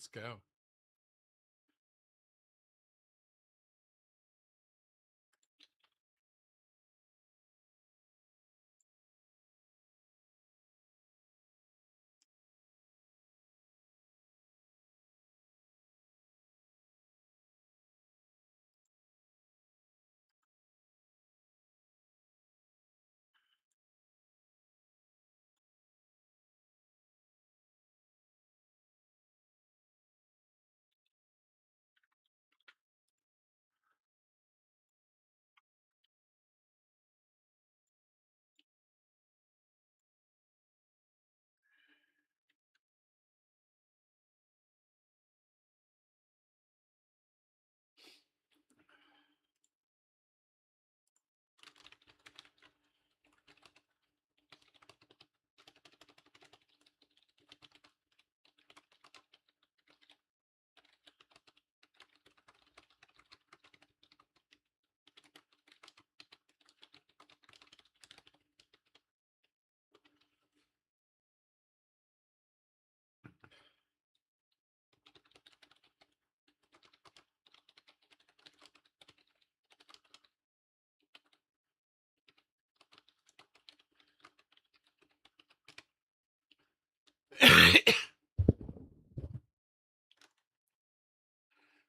Let's go.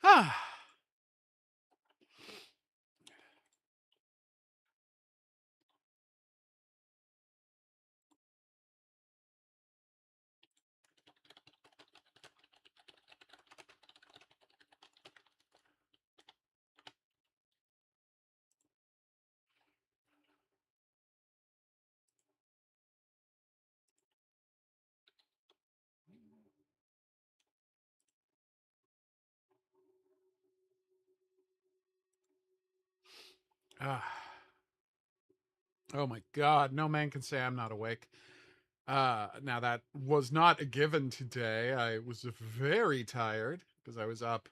Ah. Ah. Oh my God, no man can say I'm not awake. Now that was not a given today. I was very tired because I was up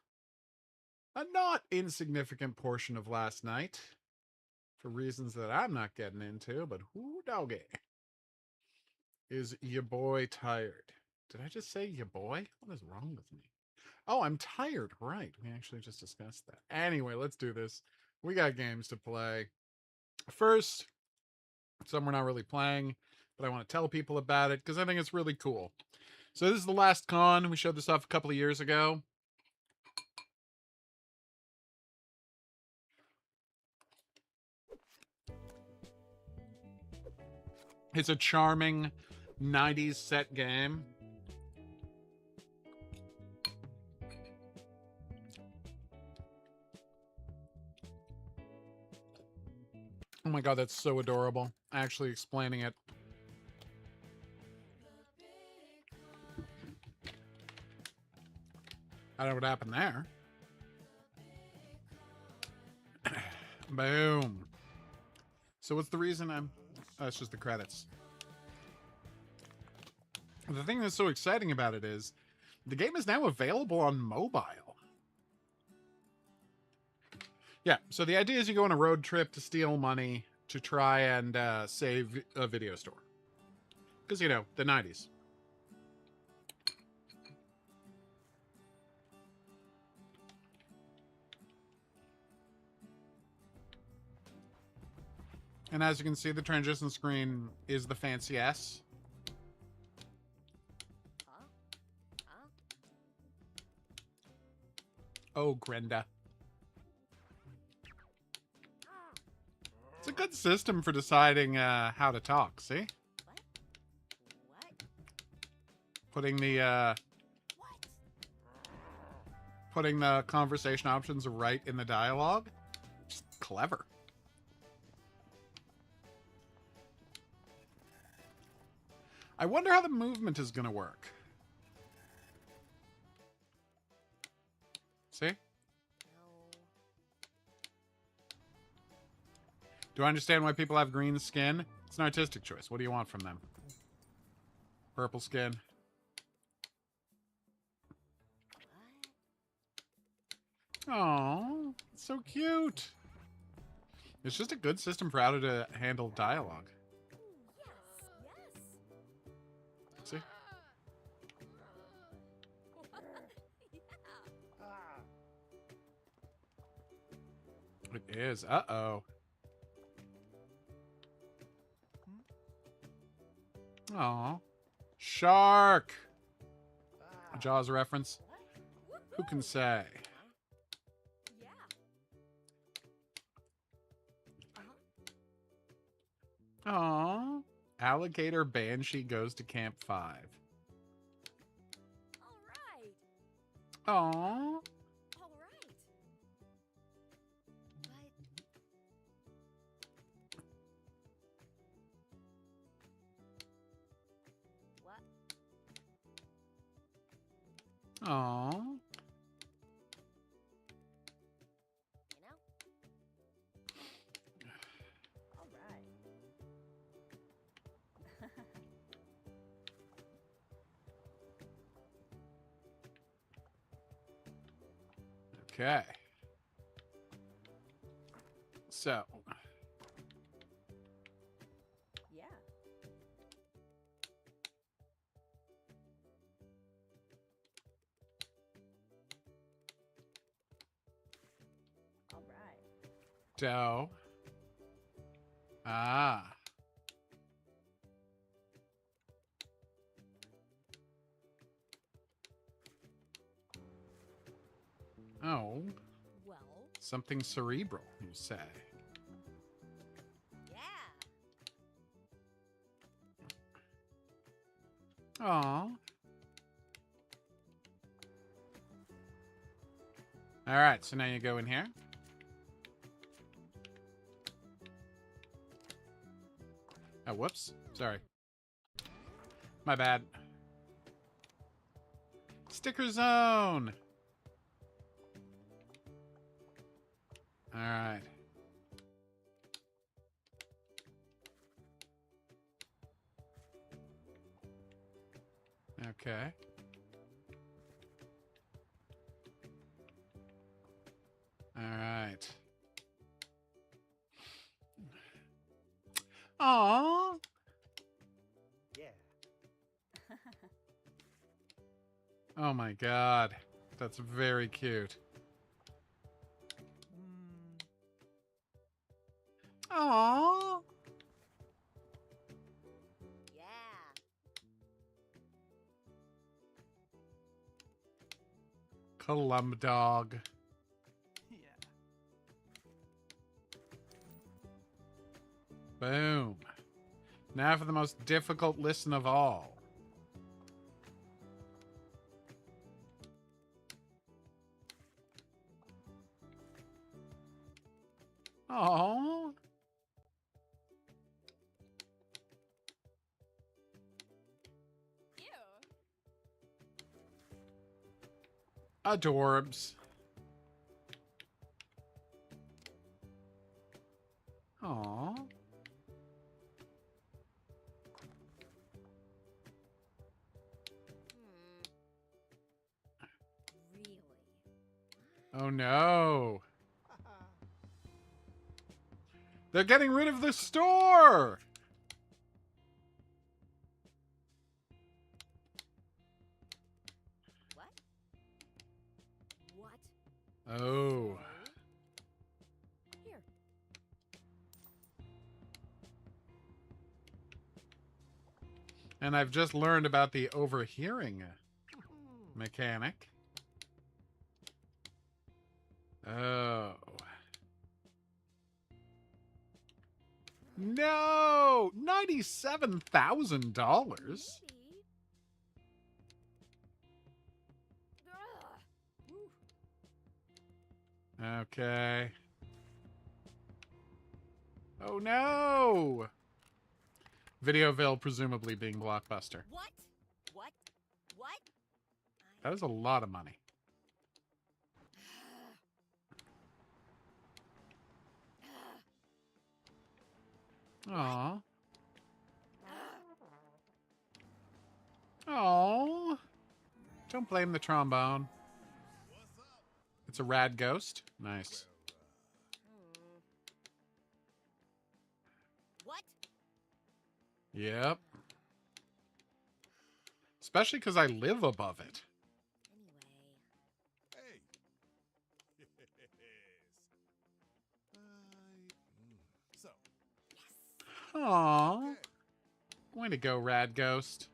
a not insignificant portion of last night for reasons that I'm not getting into, but who doggy? Is your boy tired? Did I just say your boy? What is wrong with me? Oh, I'm tired. Right. We actually just discussed that. Anyway, let's do this. We got games to play. First, some we're not really playing, but I want to tell people about it because I think it's really cool. So this is the last con. We showed this off a couple of years ago. It's a charming 90s set game. Oh my God, that's so adorable. Actually explaining it. I don't know what happened there. Boom. So what's the reason I'm... Oh, it's just the credits. The thing that's so exciting about it is the game is now available on mobile. Yeah, so the idea is you go on a road trip to steal money to try and save a video store. Because, you know, the 90s. And as you can see, the transition screen is the fancy S. Oh, Grenda. It's a good system for deciding how to talk, see? Putting the conversation options right in the dialogue. Just clever. I wonder how the movement is going to work. See? Do I understand why people have green skin? It's an artistic choice. What do you want from them? Purple skin. Oh, so cute. It's just a good system for how to handle dialogue. See? It is. Uh-oh. Aw. Shark! A Jaws reference. Who can say? Aw. Alligator Banshee goes to Camp 5. Aw. All right. But what? Aw. You know? All right. Okay. So, Yeah. All right. dough. Ah. Oh. Well. Something cerebral, you say. Yeah. Aw. Alright, so now you go in here. Oh, whoops. Sorry. My bad. Sticker zone! Alright. Okay. Alright. Aww! Yeah. Oh my god. That's very cute. Aww! Yeah. Column dog. Yeah. Boom. Now for the most difficult listen of all. Aww. Ew. Adorbs. Aww. Really? Oh no. They're getting rid of the store! What? What? Oh. Here. And I've just learned about the overhearing mechanic. Oh. No! $97,000? Maybe. Ugh. Ooh. Okay. Oh no! Videoville presumably being Blockbuster. What? What? What? That is a lot of money. Aw. Aw. Don't blame the trombone. It's a rad ghost. Nice. What? Yep. Especially because I live above it. Anyway. Hey. Aww. Way to go, Rad Ghost.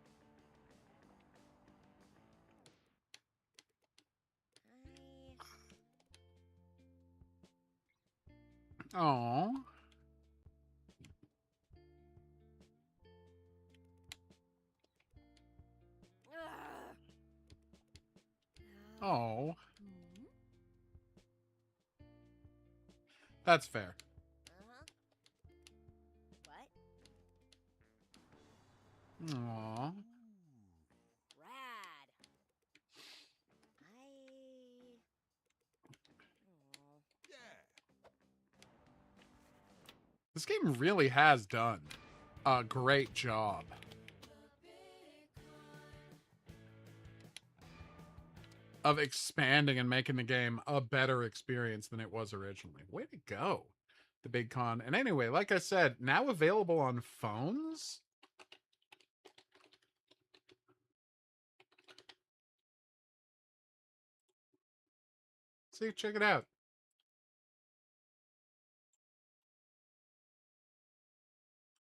Aww. Oh. Hmm? That's fair. What? Aww. Rad. This game really has done a great job of expanding and making the game a better experience than it was originally. Way to go, the Big Con. And anyway, like I said, now available on phones. See, check it out.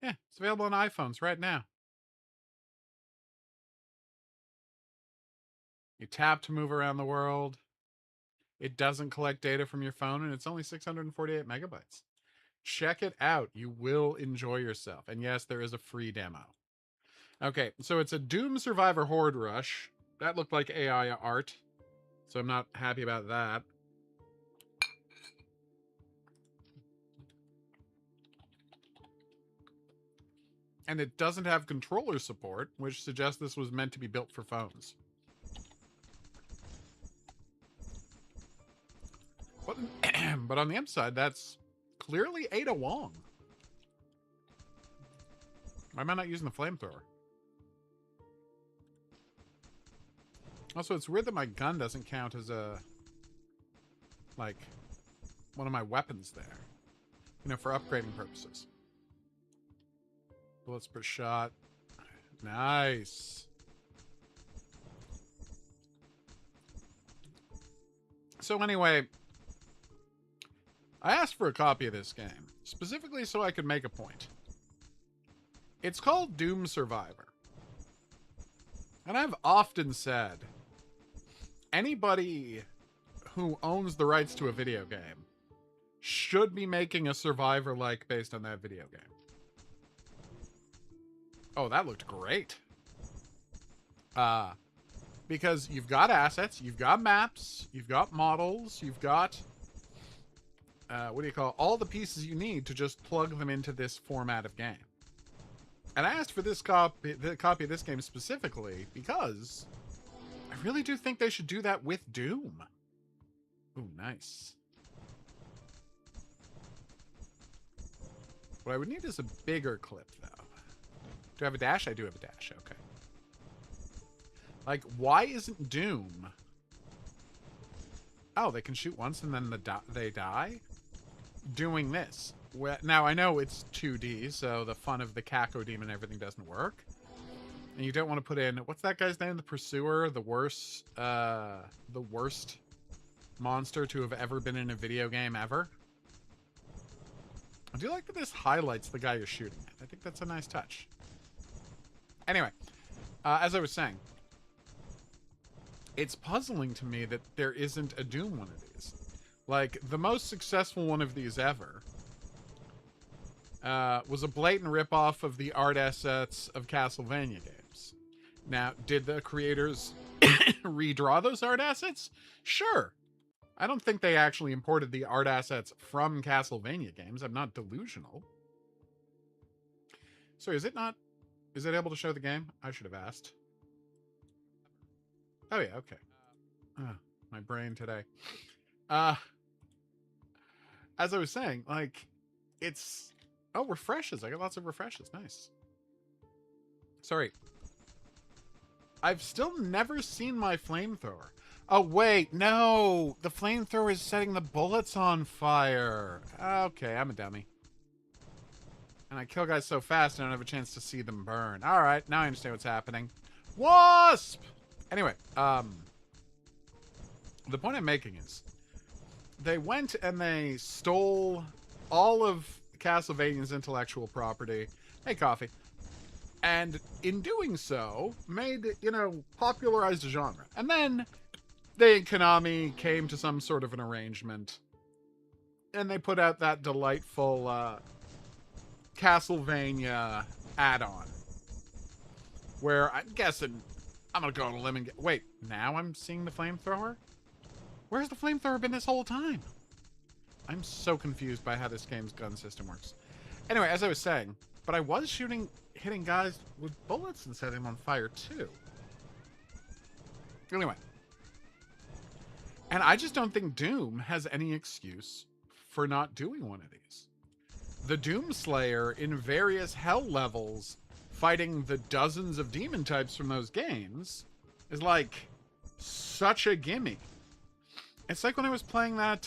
Yeah, it's available on iPhones right now. You tap to move around the world. It doesn't collect data from your phone, and it's only 648 megabytes. Check it out. You will enjoy yourself. And yes, there is a free demo. Okay, so it's a Doom Survivor Horde Rush. That looked like AI art, so I'm not happy about that. And it doesn't have controller support, which suggests this was meant to be built for phones. But on the upside, that's clearly Ada Wong. Why am I not using the flamethrower? Also, it's weird that my gun doesn't count as a, like, one of my weapons there. You know, for upgrading purposes. Bullets per shot. Nice. So anyway, I asked for a copy of this game, specifically so I could make a point. It's called Doom Survivor. And I've often said, anybody who owns the rights to a video game should be making a Survivor-like based on that video game. Oh, that looked great. Because you've got assets, you've got maps, you've got models, you've got, what do you call it? All the pieces you need to just plug them into this format of game. And I asked for this copy of this game specifically because I really do think they should do that with Doom. Ooh, nice. What I would need is a bigger clip, though. Do I have a dash? I do have a dash. Okay. Like, why isn't Doom... Oh, they can shoot once and then they die? Doing this. Now, I know it's 2D, so the fun of the Caco Demon and everything doesn't work. And you don't want to put in... What's that guy's name? The Pursuer? The worst monster to have ever been in a video game ever? I do like that this highlights the guy you're shooting at. I think that's a nice touch. Anyway, as I was saying, it's puzzling to me that there isn't a Doom one of these. Like, the most successful one of these ever was a blatant ripoff of the art assets of Castlevania games. Now, did the creators redraw those art assets? Sure. I don't think they actually imported the art assets from Castlevania games. I'm not delusional. So is it not... Is it able to show the game? I should have asked. Oh, yeah, okay. My brain today. As I was saying, like, it's... Oh, refreshes. I got lots of refreshes. Nice. Sorry. I've still never seen my flamethrower. Oh, wait. No. The flamethrower is setting the bullets on fire. Okay, I'm a dummy. And I kill guys so fast I don't have a chance to see them burn. All right, now I understand what's happening. Wasp! Anyway, the point I'm making is they went and they stole all of Castlevania's intellectual property Hey, coffee. And in doing so, made, popularized the genre. And then they and Konami came to some sort of an arrangement. And they put out that delightful Castlevania add-on. Where I'm guessing I'm gonna go on a limb and get... Wait, now I'm seeing the flamethrower? Where's the flamethrower been this whole time? I'm so confused by how this game's gun system works. Anyway, as I was saying, but I was hitting guys with bullets and setting them on fire too. Anyway. And I just don't think Doom has any excuse for not doing one of these. The Doom Slayer in various hell levels fighting the dozens of demon types from those games is like such a gimme. It's like when I was playing that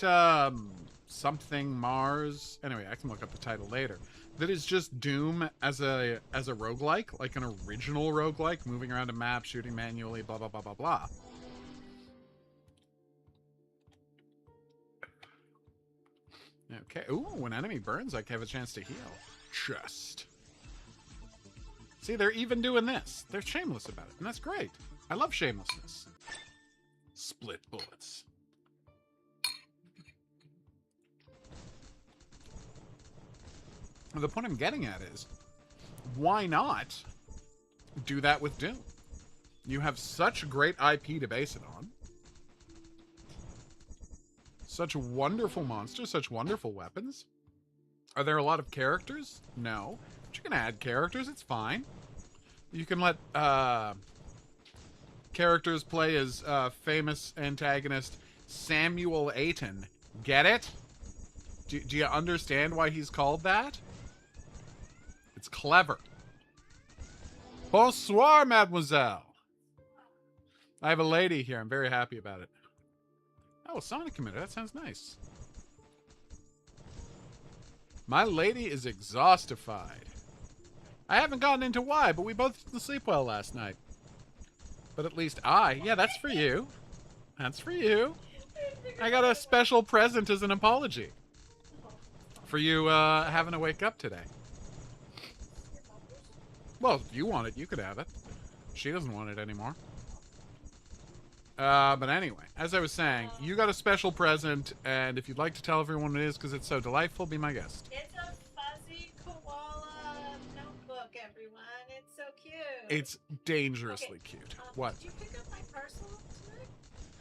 something Mars. Anyway, I can look up the title later. That is just Doom as a roguelike, like an original roguelike, moving around a map, shooting manually, blah blah blah blah blah. Okay. Ooh, when enemy burns, I can have a chance to heal. Just. See, they're even doing this. They're shameless about it, and that's great. I love shamelessness. Split bullets. The point I'm getting at is, why not do that with Doom? You have such great IP to base it on. Such wonderful monsters, such wonderful weapons. Are there a lot of characters? No. But you can add characters, it's fine. You can let characters play as famous antagonist Samuel Aiton. Get it? Do you understand why he's called that? It's clever. Bonsoir, mademoiselle. I have a lady here. I'm very happy about it. Oh, Sonic Commander. That sounds nice. My lady is exhaustified. I haven't gotten into why, but we both didn't sleep well last night. But at least yeah, that's for you. That's for you. I got a special present as an apology. For you having to wake up today. Well, if you want it, you could have it. She doesn't want it anymore. But anyway, as I was saying, you got a special present, and if you'd like to tell everyone what it is because it's so delightful, be my guest. It's a fuzzy koala notebook, everyone. It's so cute. It's dangerously cute. What? Did you pick up my parcel tonight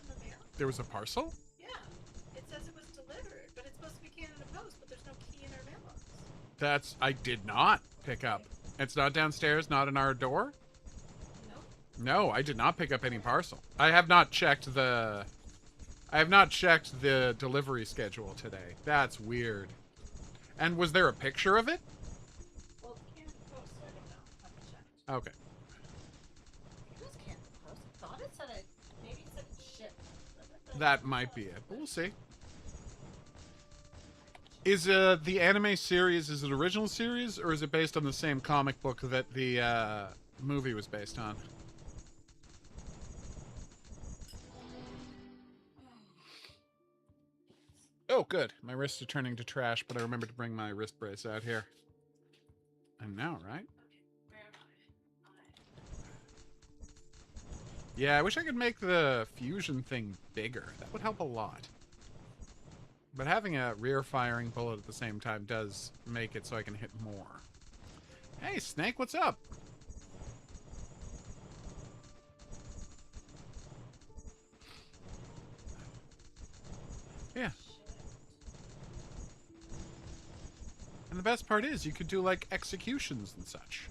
in the mail? There was a parcel? Yeah. It says it was delivered, but it's supposed to be Canada Post, but there's no key in our mailbox. I did not pick up. It's not downstairs, not in our door? No, I did not pick up any parcel. I have not checked the delivery schedule today. That's weird. And was there a picture of it? Well, it's Canada Post, so I don't know. I haven't checked. Okay. It was Canada Post. I thought it said it. Maybe it said ship. That might be it, but we'll see. Is the anime series, is it original series, or is it based on the same comic book that the movie was based on? Oh, good. My wrists are turning to trash, but I remembered to bring my wrist brace out here. I know, right? Yeah, I wish I could make the fusion thing bigger. That would help a lot. But having a rear-firing bullet at the same time does make it so I can hit more. Hey, Snake, what's up? Yeah. And the best part is you could do, like, executions and such.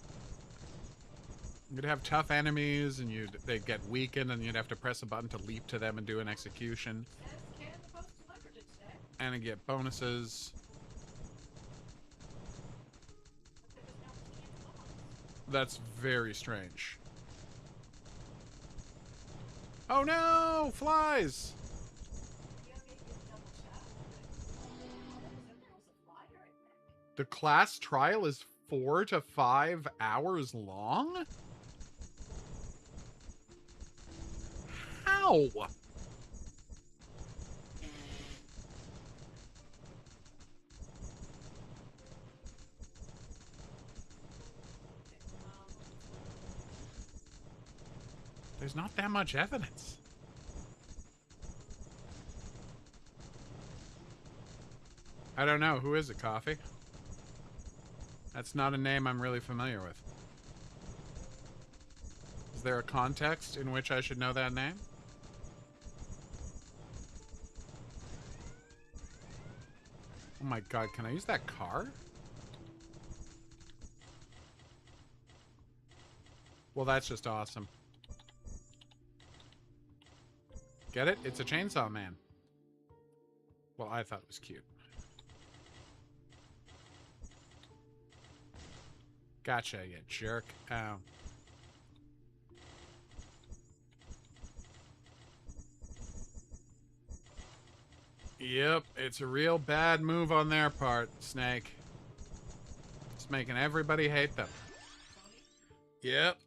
You'd have tough enemies, and they'd get weakened, and you'd have to press a button to leap to them and do an execution. And then get bonuses. That's very strange. Oh no! Flies! The class trial is 4 to 5 hours long? How? There's not that much evidence. I don't know. Who is it, Coffee? That's not a name I'm really familiar with. Is there a context in which I should know that name? Oh my god, can I use that car? Well, that's just awesome. Get it? It's a chainsaw man. Well, I thought it was cute. Gotcha, you jerk. Ow. Yep, it's a real bad move on their part, Snake. It's making everybody hate them. Yep.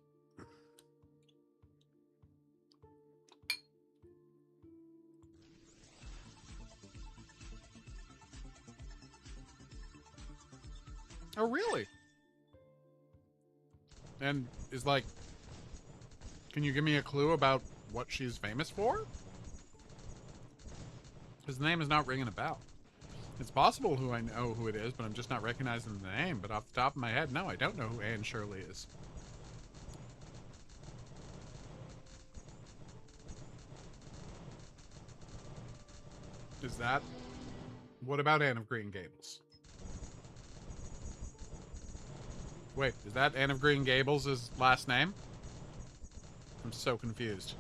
Oh, really? And is like, can you give me a clue about what she's famous for? His name is not ringing a bell. It's possible I know who it is, but I'm just not recognizing the name. But off the top of my head, no, I don't know who Anne Shirley is. Is that... What about Anne of Green Gables? Wait, is that Anne of Green Gables' last name? I'm so confused.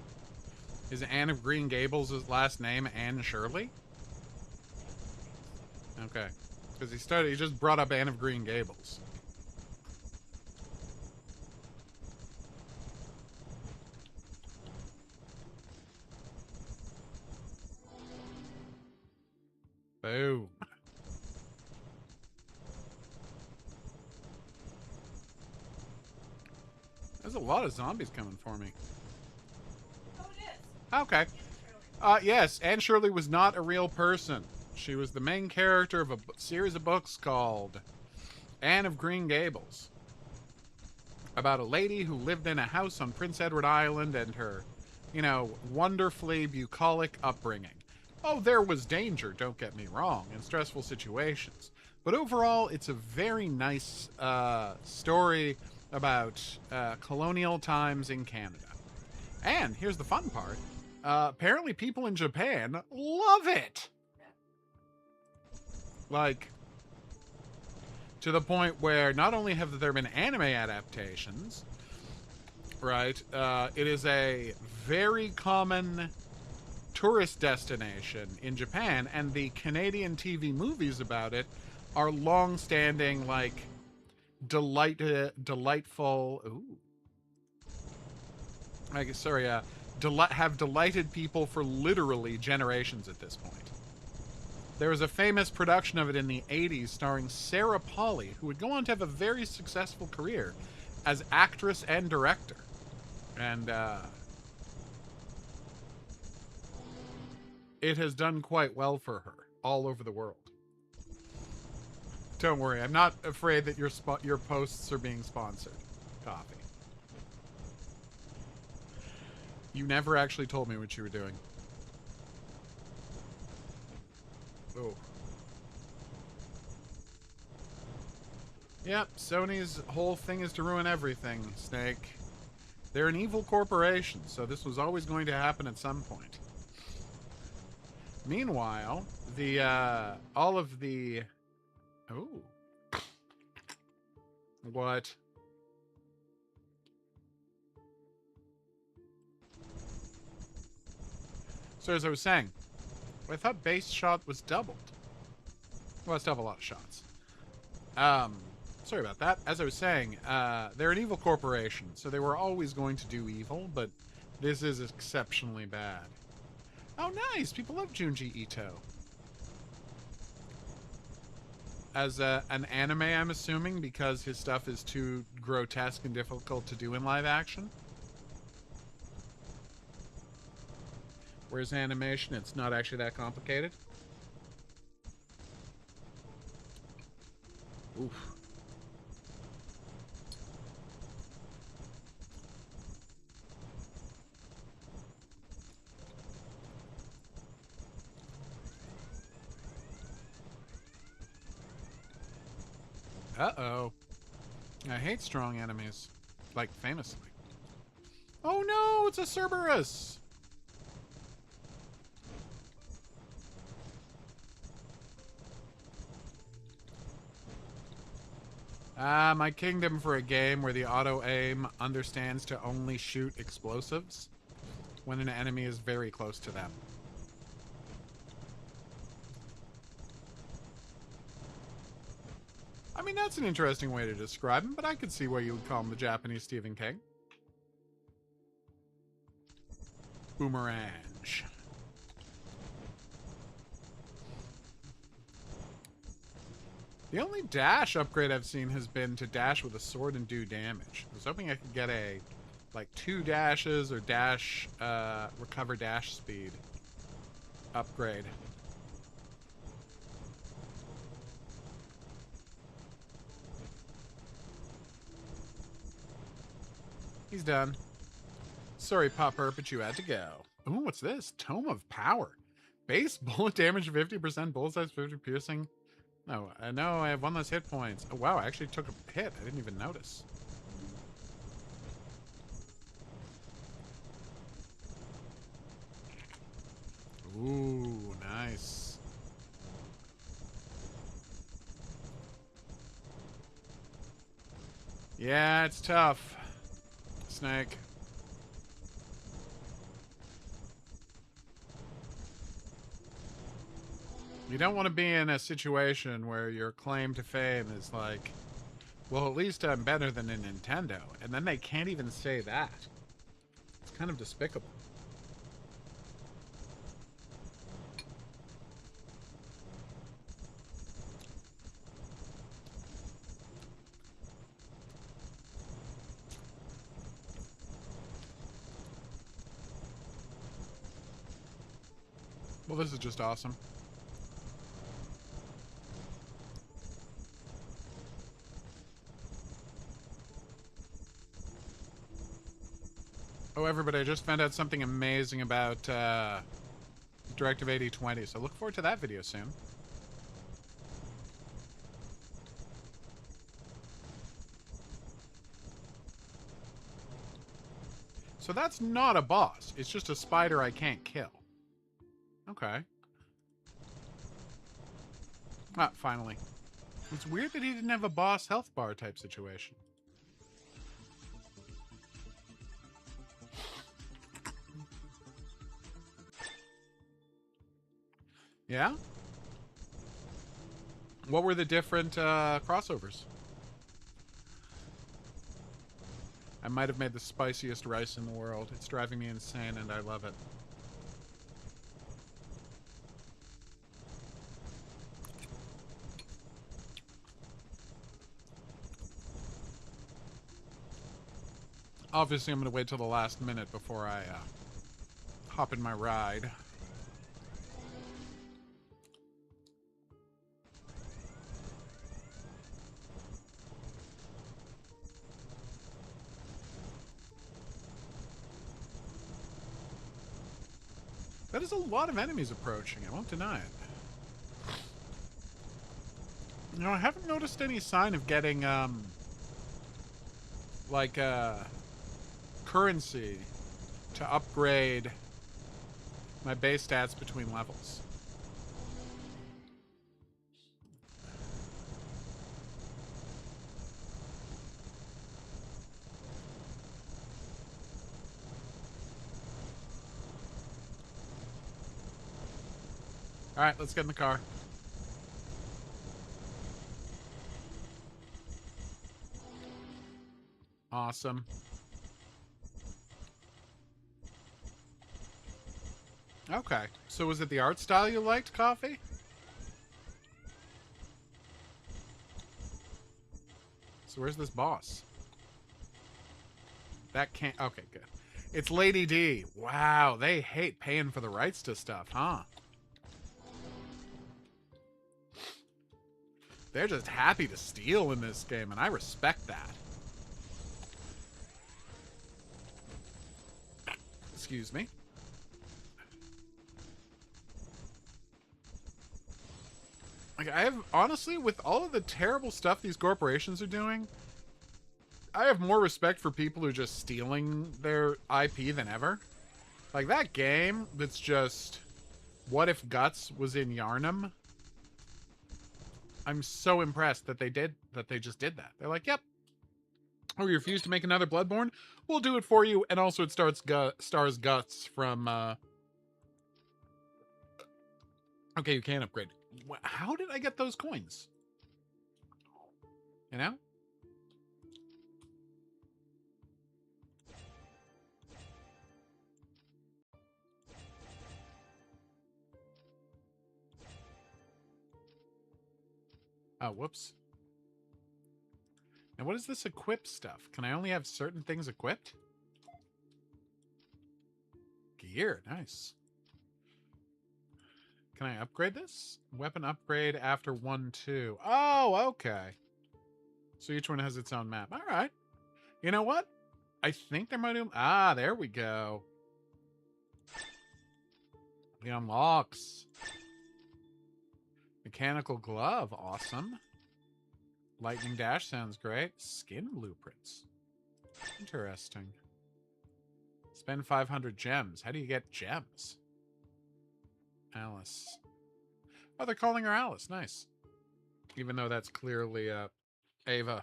Is Anne of Green Gables' last name Anne Shirley? Okay. Because he just brought up Anne of Green Gables. Boom. There's a lot of zombies coming for me. Oh, it is. Okay. Yes, Anne Shirley was not a real person. She was the main character of a series of books called Anne of Green Gables. About a lady who lived in a house on Prince Edward Island and her, wonderfully bucolic upbringing. Oh, there was danger, don't get me wrong, and stressful situations. But overall, it's a very nice story about colonial times in Canada. And here's the fun part. Apparently people in Japan love it. Like, to the point where not only have there been anime adaptations, right, it is a very common tourist destination in Japan, and the Canadian TV movies about it are long-standing, like, delightful. Ooh. Have delighted people for literally generations at this point. There was a famous production of it in the 80s starring Sarah Polley, who would go on to have a very successful career as actress and director. And it has done quite well for her all over the world. Don't worry, I'm not afraid that your posts are being sponsored. Coffee. You never actually told me what you were doing. Oh. Yep, Sony's whole thing is to ruin everything, Snake. They're an evil corporation, so this was always going to happen at some point. Meanwhile, all of the... Oh. What? So as I was saying, I thought base shot was doubled. Well, I still have a lot of shots. Sorry about that. As I was saying, they're an evil corporation, so they were always going to do evil, but this is exceptionally bad. Oh, nice! People love Junji Ito. As an anime, I'm assuming, because his stuff is too grotesque and difficult to do in live action. Whereas animation, it's not actually that complicated. Oof. Uh-oh. I hate strong enemies. Like, famously. Oh no, it's a Cerberus! My kingdom for a game where the auto-aim understands to only shoot explosives when an enemy is very close to them. I mean, that's an interesting way to describe him, but I could see why you would call him the Japanese Stephen King. Boomerang. The only dash upgrade I've seen has been to dash with a sword and do damage. I was hoping I could get a, like, 2 dashes or dash, recover dash speed upgrade. He's done. Sorry, Popper, but you had to go. Ooh, what's this? Tome of Power. Base bullet damage 50%, bullet size 50 piercing. No, I know I have 1 less hit points. Oh, wow, I actually took a hit. I didn't even notice. Ooh, nice. Yeah, it's tough. Snake. You don't want to be in a situation where your claim to fame is like, well, at least I'm better than a Nintendo. And then they can't even say that. It's kind of despicable. Well, this is just awesome. Oh, everybody, I just found out something amazing about Directive 8020, so look forward to that video soon. So that's not a boss. It's just a spider I can't kill. Okay. Ah, finally. It's weird that he didn't have a boss health bar type situation. Yeah? What were the different crossovers? I might have made the spiciest rice in the world. It's driving me insane and I love it. Obviously, I'm going to wait till the last minute before I hop in my ride. That is a lot of enemies approaching, I won't deny it. You know, I haven't noticed any sign of getting, like, currency to upgrade my base stats between levels. Alright, let's get in the car. Awesome. Okay, so was it the art style you liked, Coffee? So where's this boss? That can't... Okay, good. It's Lady D. Wow, they hate paying for the rights to stuff, huh? They're just happy to steal in this game, and I respect that. Excuse me. I Like, I have, honestly, with all of the terrible stuff these corporations are doing, I have more respect for people who are just stealing their IP than ever. Like, that game that's just, what if Guts was in Yarnum? I'm so impressed that they just did that. They're like, yep. Oh, you refuse to make another Bloodborne? We'll do it for you. And also it stars Guts from, okay, you can upgrade. How did I get those coins? You know? Oh, whoops. Now, what is this equip stuff? Can I only have certain things equipped? Gear, nice. Can I upgrade this? Weapon upgrade after 1-2. Oh, okay. So each one has its own map. All right. You know what? I think there might be... Ah, there we go. The unlocks. Mechanical glove. Awesome. Lightning dash sounds great. Skin blueprints. Interesting. Spend 500 gems. How do you get gems? Alice. Oh, they're calling her Alice. Nice. Even though that's clearly Ava.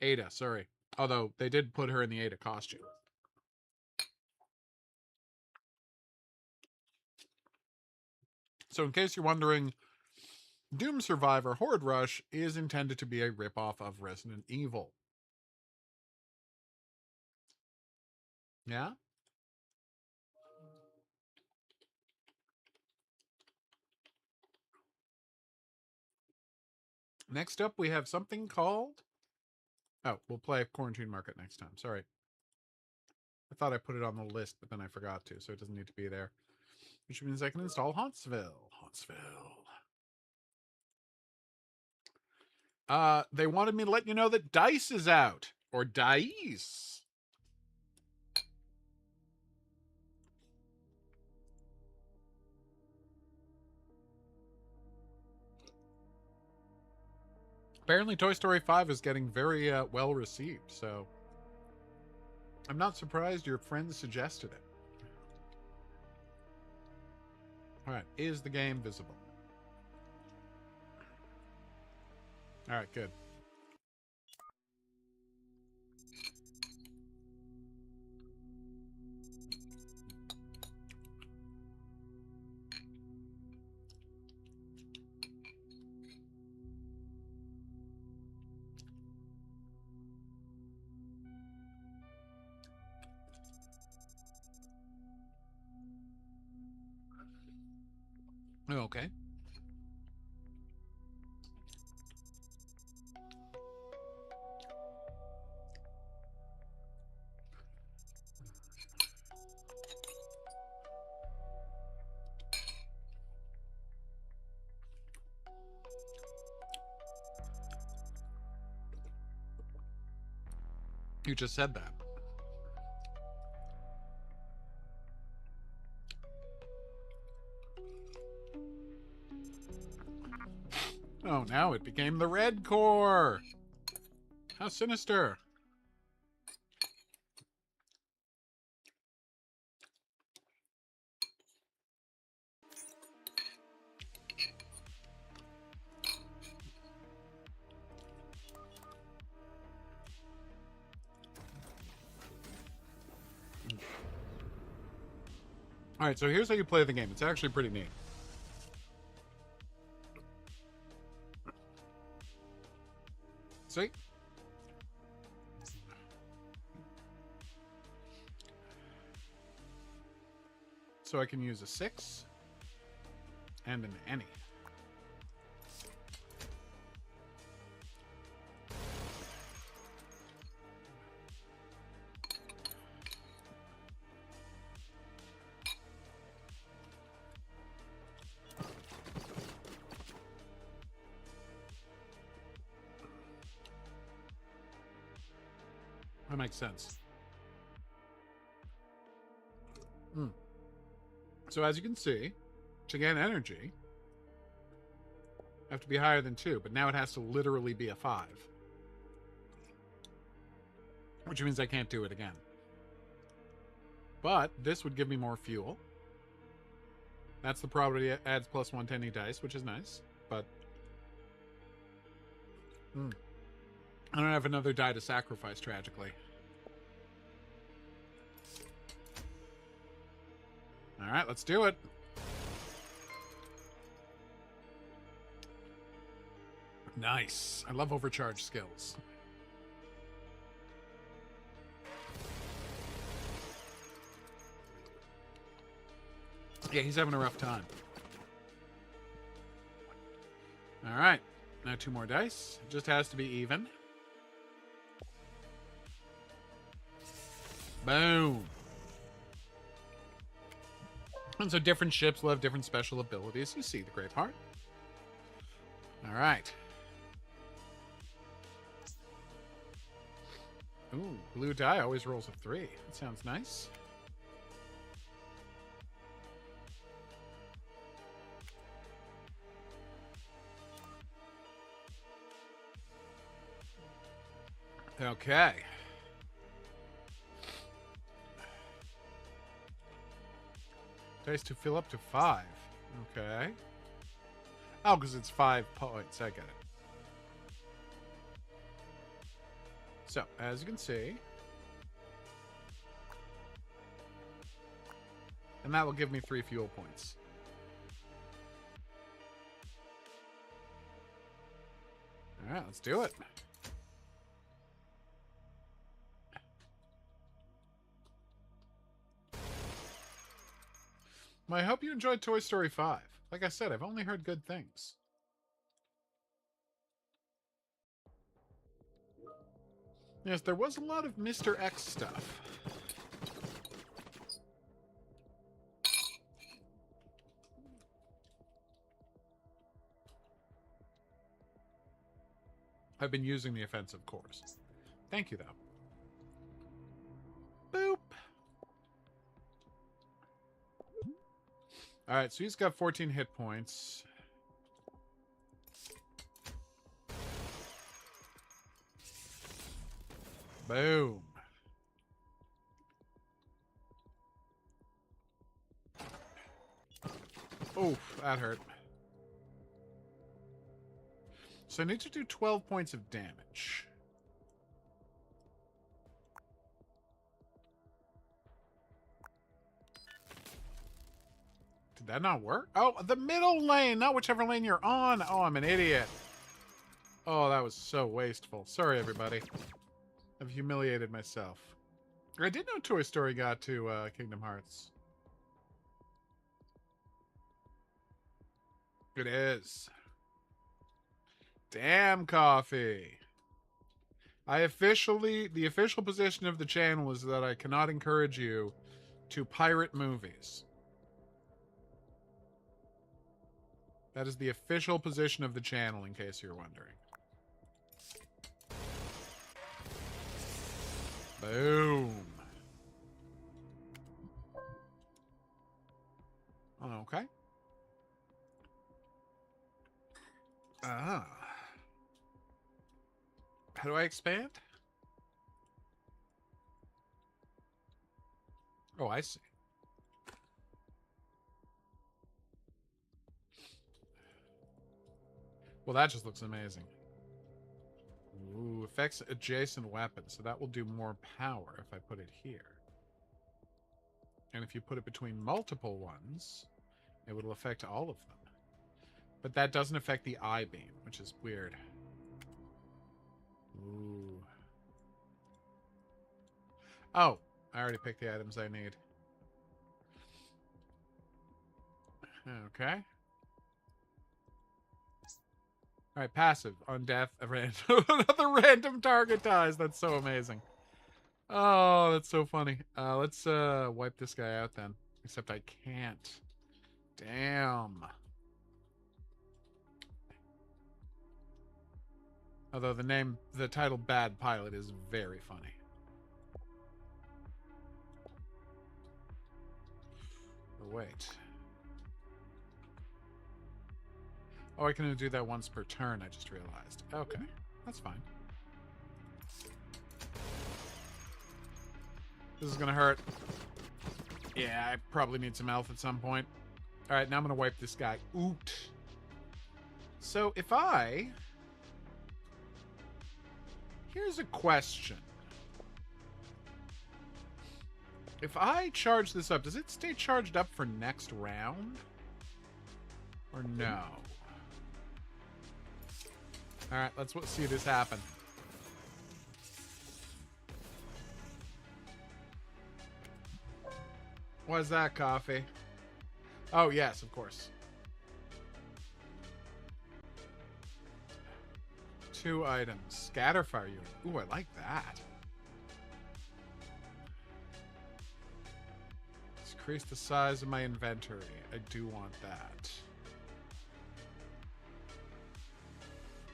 Ada, sorry. Although they did put her in the Ada costume. So in case you're wondering, Doom Survivor Horde Rush is intended to be a ripoff of Resident Evil. Yeah? Next up, we have something called... Oh, we'll play Quarantine Market next time. Sorry. I thought I put it on the list, but then I forgot to, so it doesn't need to be there. Which means I can install Hauntsville. They wanted me to let you know that Dice is out. Or Dice. Apparently Toy Story 5 is getting very well received, so I'm not surprised your friends suggested it. Alright, is the game visible? Alright, good. Okay. You just said that. Oh, now it became the red core. How sinister. Alright, so here's how you play the game. It's actually pretty neat. See? So I can use a 6 and an any. That makes sense. So as you can see, to gain energy, have to be higher than 2, but now it has to literally be a 5. Which means I can't do it again. But this would give me more fuel. That's the probability it adds +1 to any dice, which is nice. But I don't have another die to sacrifice, tragically. Alright, let's do it. Nice. I love overcharge skills. Yeah, he's having a rough time. Alright. Now 2 more dice. It just has to be even. Boom. And so different ships will have different special abilities. You see the Great Heart. Alright. Ooh, blue die always rolls a 3. That sounds nice. Okay. Dice to fill up to 5. Okay. Oh, because it's 5 points. I get it. So, as you can see. And that will give me 3 fuel points. Alright, let's do it. Well, I hope you enjoyed Toy Story 5. Like I said, I've only heard good things. Yes, there was a lot of Mr. X stuff. I've been using the offensive course. Thank you, though. Boop. Alright, so he's got 14 hit points. Boom. Oof, that hurt. So I need to do 12 points of damage. Did that not work? Oh, the middle lane, not whichever lane you're on. Oh, I'm an idiot. Oh, that was so wasteful. Sorry, everybody. I've humiliated myself. I did know Toy Story got to Kingdom Hearts. It is. Damn coffee. The official position of the channel is that I cannot encourage you to pirate movies. That is the official position of the channel, in case you're wondering. Boom. Okay. Ah. How do I expand? Oh, I see. Well, that just looks amazing. Ooh, affects adjacent weapons. So that will do more power if I put it here. And if you put it between multiple ones, it will affect all of them. But that doesn't affect the I-beam, which is weird. Ooh. Oh, I already picked the items I need. Okay. Alright, passive. On death, a random another random target dies. That's so amazing. Oh, that's so funny. Let's wipe this guy out then. Except I can't. Damn. Although the title Bad Pilot is very funny. Oh, wait. Oh, I can only do that once per turn, I just realized. Okay, that's fine. This is gonna hurt. Yeah, I probably need some health at some point. Alright, now I'm gonna wipe this guy. Oot. So, if I... Here's a question. If I charge this up, does it stay charged up for next round? Or no? Alright, let's see this happen. What's that, coffee? Oh, yes, of course. 2 items. Scatterfire unit. Ooh, I like that. Increase the size of my inventory. I do want that.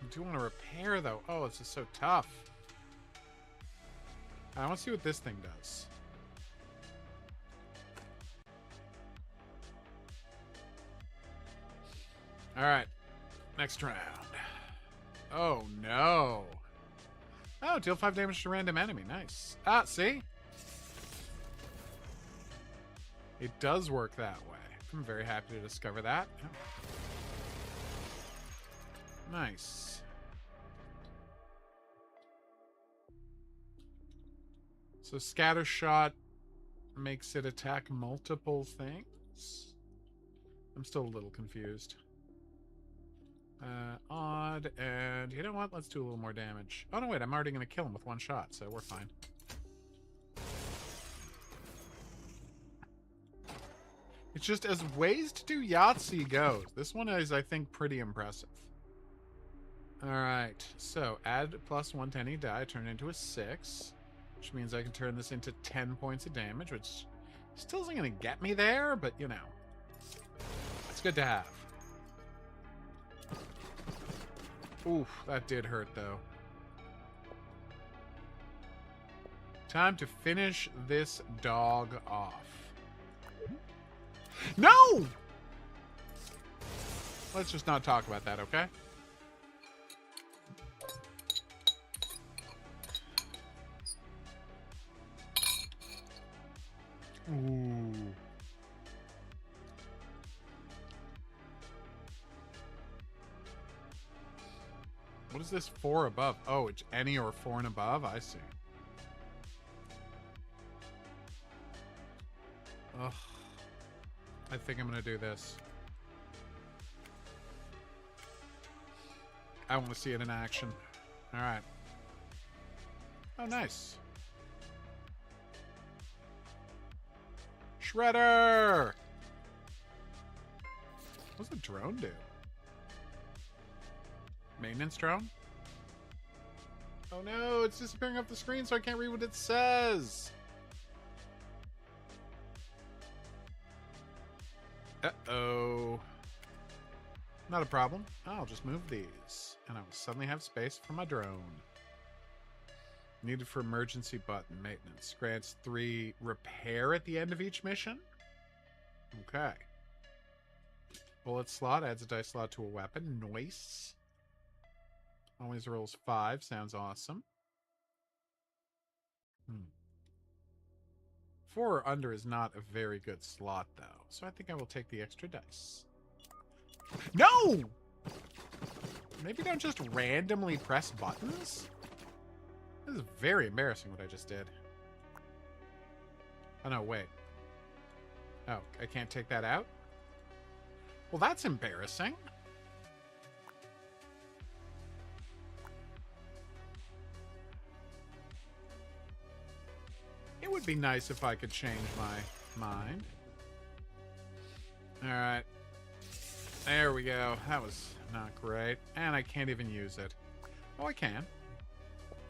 I do want to repair, though. Oh, this is so tough. I want to see what this thing does. Alright. Next round. Oh, no. Oh, deal 5 damage to random enemy. Nice. Ah, see? It does work that way. I'm very happy to discover that. Oh. Nice. So scatter shot makes it attack multiple things? I'm still a little confused. Odd, and you know what? Let's do a little more damage. Oh, no, wait, I'm already going to kill him with 1 shot, so we're fine. It's just, as ways to do Yahtzee goes, this one is, I think, pretty impressive. Alright, so add +1 to any die, turn it into a 6, which means I can turn this into 10 points of damage, which still isn't going to get me there, but, you know, it's good to have. Oof, that did hurt, though. Time to finish this dog off. No! Let's just not talk about that, okay? Ooh. What is this 4 above? Oh, it's any or 4 and above? I see. Ugh. I think I'm going to do this. I want to see it in action. Alright. Oh, nice. Shredder! What's the drone do? Maintenance drone? Oh no, it's disappearing off the screen so I can't read what it says. Uh-oh. Not a problem. I'll just move these. And I will suddenly have space for my drone. Needed for emergency button maintenance. Grants 3 repair at the end of each mission. Okay. Bullet slot adds a dice slot to a weapon. Nice. Always rolls 5. Sounds awesome. 4 or under is not a very good slot, though. So I think I will take the extra dice. No! Maybe don't just randomly press buttons? This is very embarrassing what I just did. Oh, no, wait. Oh, I can't take that out? Well, that's embarrassing. It would be nice if I could change my mind. Alright. There we go. That was not great. And I can't even use it. Oh, I can.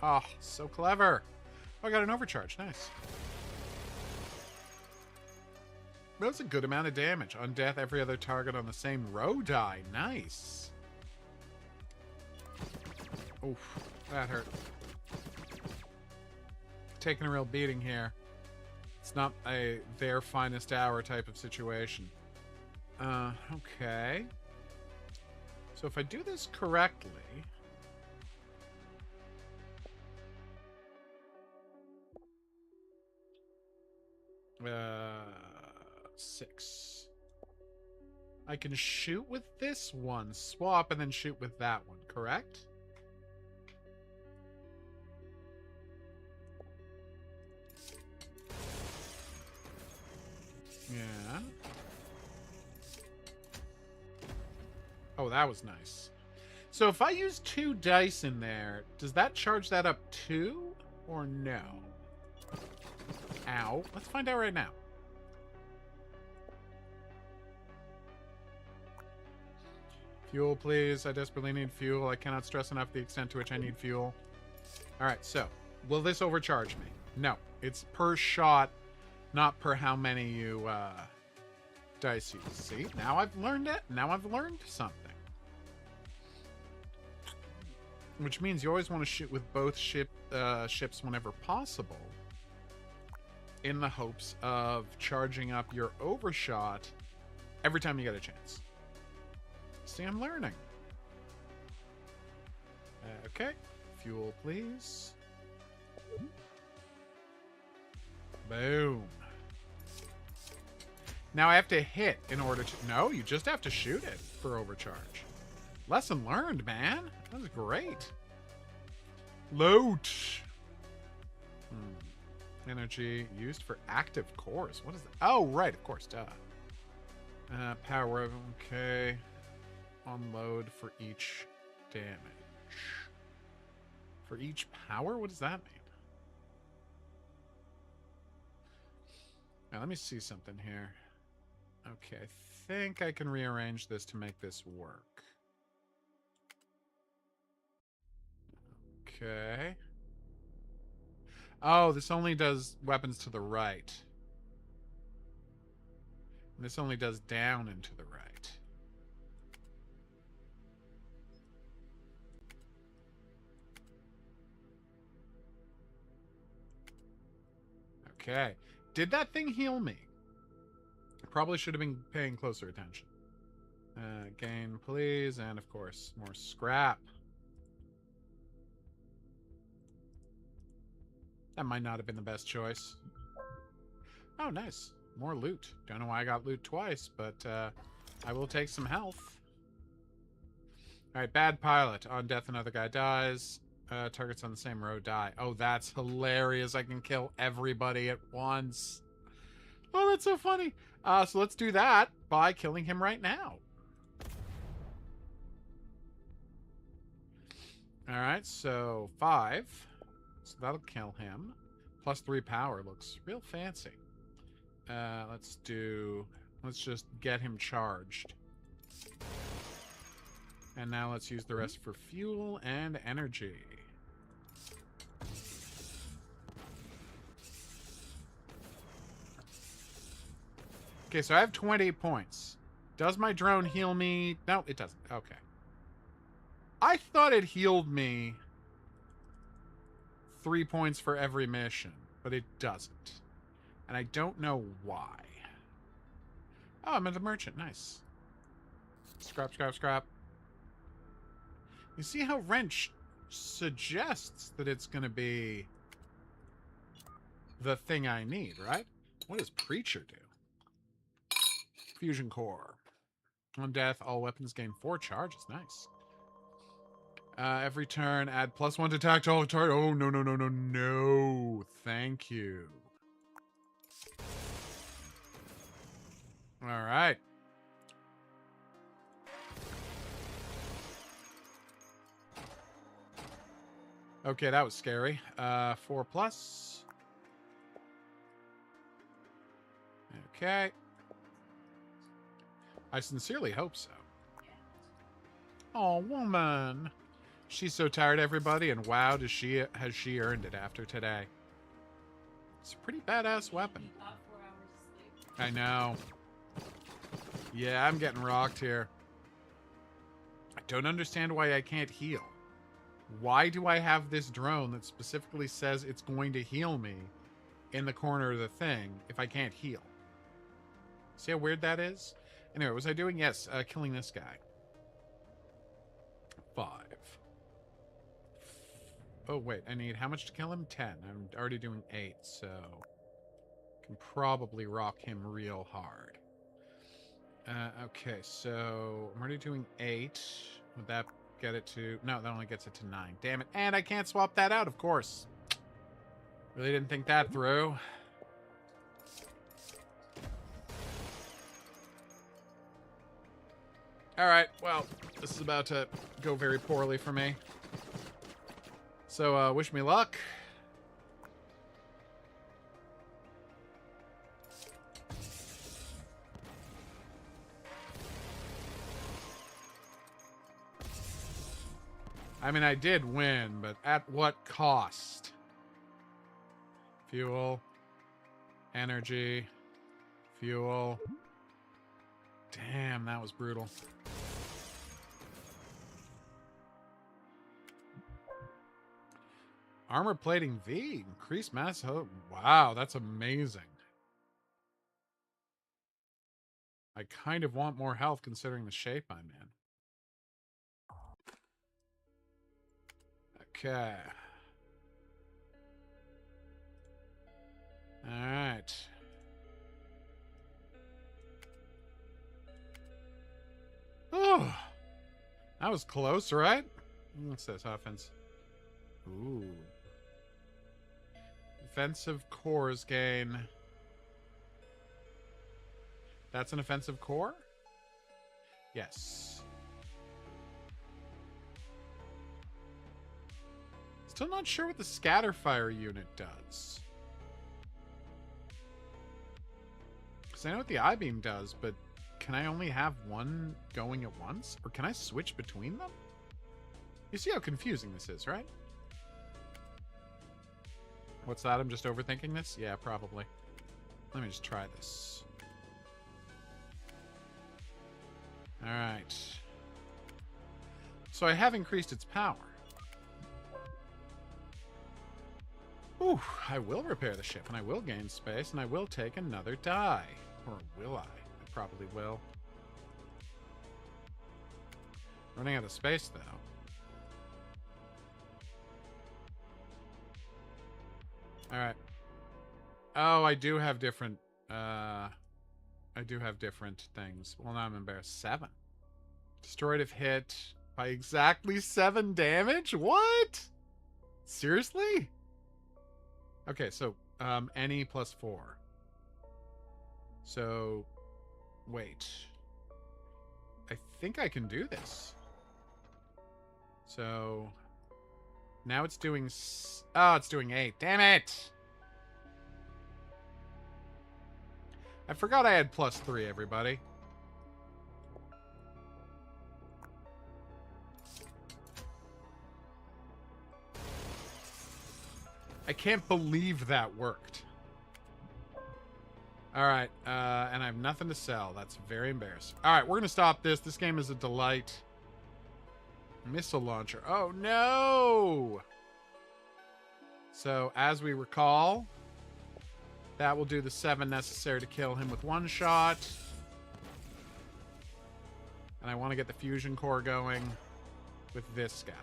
Oh, so clever. Oh, I got an overcharge. Nice. That was a good amount of damage. On death, every other target on the same row die. Nice. Oof. That hurt. Taking a real beating here. It's not a their finest hour type of situation. Okay. So if I do this correctly... 6. I can shoot with this one, swap, and then shoot with that one, correct? Yeah. Oh, that was nice. So if I use 2 dice in there, does that charge that up too? Or no? Ow. Let's find out right now. Fuel, please. I desperately need fuel. I cannot stress enough the extent to which I need fuel. Alright, so. Will this overcharge me? No. It's per shot, not per how many you dice you. See? Now I've learned it. Now I've learned something. Which means you always want to shoot with both ships whenever possible, in the hopes of charging up your overshot every time you get a chance. See, I'm learning. Okay. Fuel, please. Boom. Now I have to hit in order to... No, you just have to shoot it for overcharge. Lesson learned, man. That was great. Load. Energy used for active cores. What is that? Oh, right. Of course. Duh. Power. Okay. Unload for each damage. For each power? What does that mean? Now, let me see something here. Okay, I think I can rearrange this to make this work. Okay. Oh, this only does weapons to the right. And this only does down and to the right. Okay. Did that thing heal me? Probably should have been paying closer attention. Gain, please. And, of course, more scrap. That might not have been the best choice. Oh, nice. More loot. Don't know why I got loot twice, but I will take some health. Alright, bad pilot. On death, another guy dies. Targets on the same row die. Oh, that's hilarious. I can kill everybody at once. Oh, that's so funny. So let's do that by killing him right now. Alright, so 5. So that'll kill him. Plus 3 power. Looks real fancy. Let's just get him charged. And now let's use the rest for fuel and energy. Okay, so I have 20 points. Does my drone heal me? No, it doesn't. Okay. I thought it healed me 3 points for every mission, but it doesn't. And I don't know why. Oh, I'm at the merchant. Nice. Scrap, scrap, scrap. You see how Wrench suggests that it's going to be the thing I need, right? What does Preacher do? Fusion Core. On death, all weapons gain 4 charges. Nice. Every turn, add +1 to attack to all target. Oh, no, no, no, no, no. Thank you. All right. Okay, that was scary. 4+. Okay. I sincerely hope so. Oh, woman. She's so tired, everybody, and wow, has she earned it after today. It's a pretty badass weapon. I know. Yeah, I'm getting rocked here. I don't understand why I can't heal. Why do I have this drone that specifically says it's going to heal me in the corner of the thing if I can't heal? See how weird that is? Anyway, what was I doing? Yes, killing this guy. 5. Oh, wait. I need how much to kill him? 10. I'm already doing 8, so... can probably rock him real hard. Okay, so... I'm already doing 8. Would that get it to... no, that only gets it to 9. Damn it. And I can't swap that out, of course. Really didn't think that through. Alright, well, this is about to go very poorly for me. So, wish me luck. I mean, I did win, but at what cost? Fuel. Energy. Fuel. Damn, that was brutal. Armor plating V. Increased mass hope. Wow, that's amazing. I kind of want more health considering the shape I'm in. Okay. Alright. Oh, that was close, right? What's this? Offense. Ooh. Offensive cores gain. That's an offensive core? Yes. Still not sure what the scatterfire unit does. Because I know what the I-beam does, but can I only have one going at once? Or can I switch between them? You see how confusing this is, right? What's that? I'm just overthinking this? Yeah, probably. Let me just try this. Alright. So I have increased its power. Ooh, I will repair the ship, and I will gain space, and I will take another die. Or will I? I probably will. Running out of space, though. Alright. Oh, I do have different, things. Well, now I'm embarrassed. 7. Destroyed if hit by exactly 7 damage? What? Seriously? Okay, so, any plus 4. So, wait. I think I can do this. So, now it's doing... oh, it's doing 8. Damn it! I forgot I had plus 3, everybody. I can't believe that worked. Alright, and I have nothing to sell. That's very embarrassing. Alright, we're going to stop this. This game is a delight. Missile launcher. Oh, no! So, as we recall, that will do the 7 necessary to kill him with 1 shot. And I want to get the fusion core going with this guy.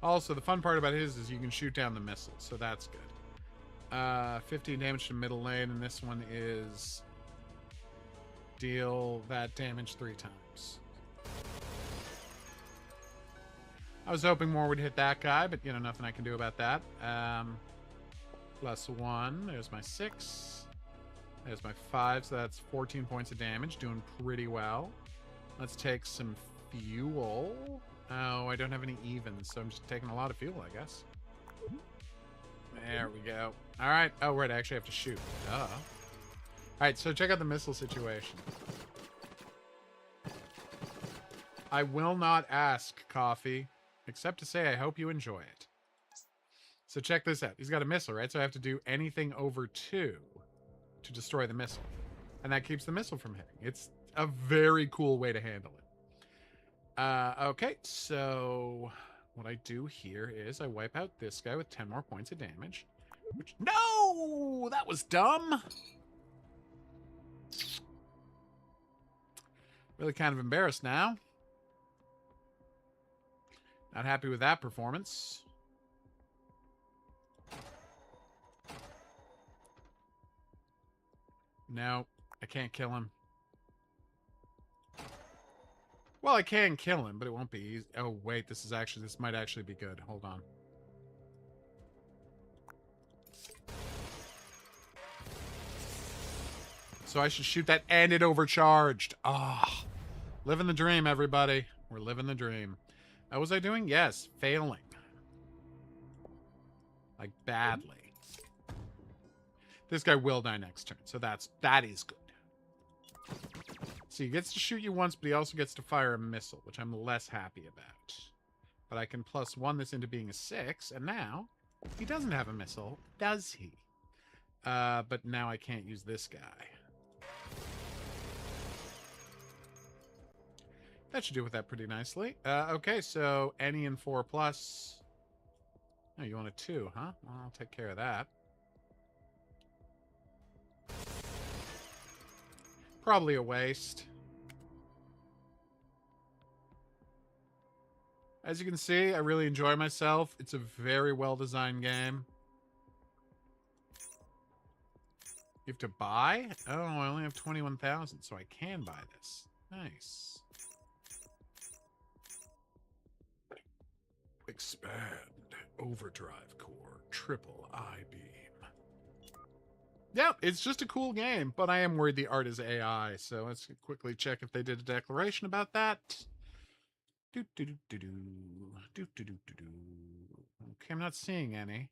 Also, the fun part about his is you can shoot down the missiles, so that's good. 15 damage to middle lane, and this one is deal that damage 3 times. I was hoping more would hit that guy, but, you know, nothing I can do about that. Plus 1. There's my 6. There's my 5, so that's 14 points of damage. Doing pretty well. Let's take some fuel. Oh, I don't have any evens, so I'm just taking a lot of fuel, I guess. There we go. Alright. Oh, right, I actually have to shoot. Duh. Alright, so check out the missile situation. I will not ask, Coffee, except to say I hope you enjoy it. So check this out. He's got a missile, right? So I have to do anything over 2 to destroy the missile. And that keeps the missile from hitting. It's a very cool way to handle it. Okay, so what I do here is I wipe out this guy with 10 more points of damage. Which, no! That was dumb! Really kind of embarrassed now. Not happy with that performance. No, I can't kill him. Well, I can kill him, but it won't be easy. Oh, wait, this might actually be good. Hold on. So I should shoot that, and it overcharged. Ah, living the dream, everybody. We're living the dream. How was I doing? Yes, failing. Like, badly. This guy will die next turn, so that is good. So he gets to shoot you once, but he also gets to fire a missile, which I'm less happy about. But I can +1 this into being a 6, and now he doesn't have a missile, does he? But now I can't use this guy. That should do with that pretty nicely. Okay, so any and 4+. Oh, you want a 2, huh? Well, I'll take care of that. Probably a waste. As you can see, I really enjoy myself. It's a very well-designed game. You have to buy? Oh, I only have 21,000, so I can buy this. Nice. Expand. Overdrive core. Triple I-beam. Yeah, it's just a cool game, but I am worried the art is AI, so let's quickly check if they did a declaration about that. Okay, I'm not seeing any.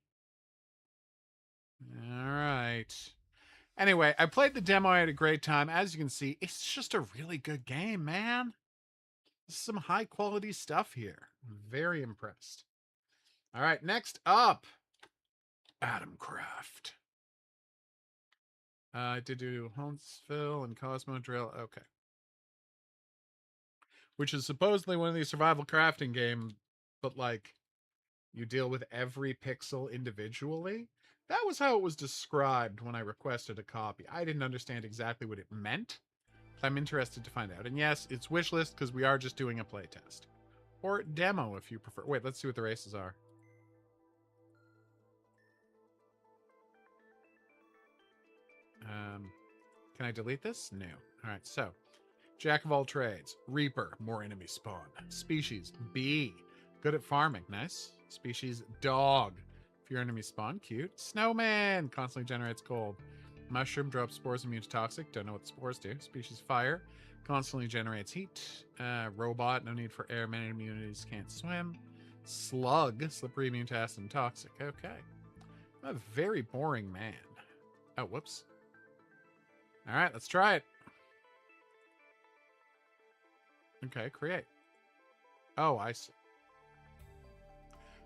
Alright. Anyway, I played the demo, I had a great time. As you can see, it's just a really good game, man. There's some high quality stuff here. I'm very impressed. Alright, next up. Atomcraft. I did do Hauntsville and Cosmodrill. Okay. Which is supposedly one of these survival crafting games, but like you deal with every pixel individually. That was how it was described when I requested a copy. I didn't understand exactly what it meant, but I'm interested to find out. And yes, it's wishlist because we are just doing a playtest. Or demo if you prefer. Wait, let's see what the races are. Can I delete this? No. Alright, so Jack of all trades. Reaper, more enemy spawn. Species, bee. Good at farming, nice. Species, dog. If your enemy spawn, cute. Snowman, constantly generates cold. Mushroom, drops spores immune to toxic. Don't know what the spores do. Species, fire. Constantly generates heat. Robot, no need for air. Many immunities, can't swim. Slug, slippery, immune to acid and toxic. Okay. I'm a very boring man. Oh, whoops. Alright, let's try it. Okay, create. Oh, I see.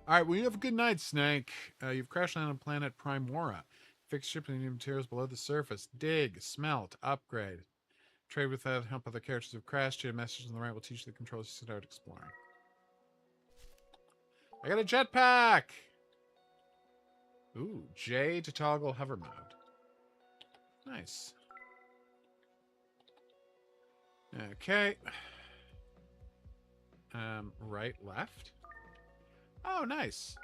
Alright, well, you have a good night, Snake. You've crashed on a planet Primora. Fix shipping materials below the surface. Dig, smelt, upgrade. Trade with the help of the characters who've crashed. Your message on the right will teach you the controls to start exploring. I got a jetpack! Ooh, J to toggle hover mode. Nice. Okay. Right, left. Oh, nice.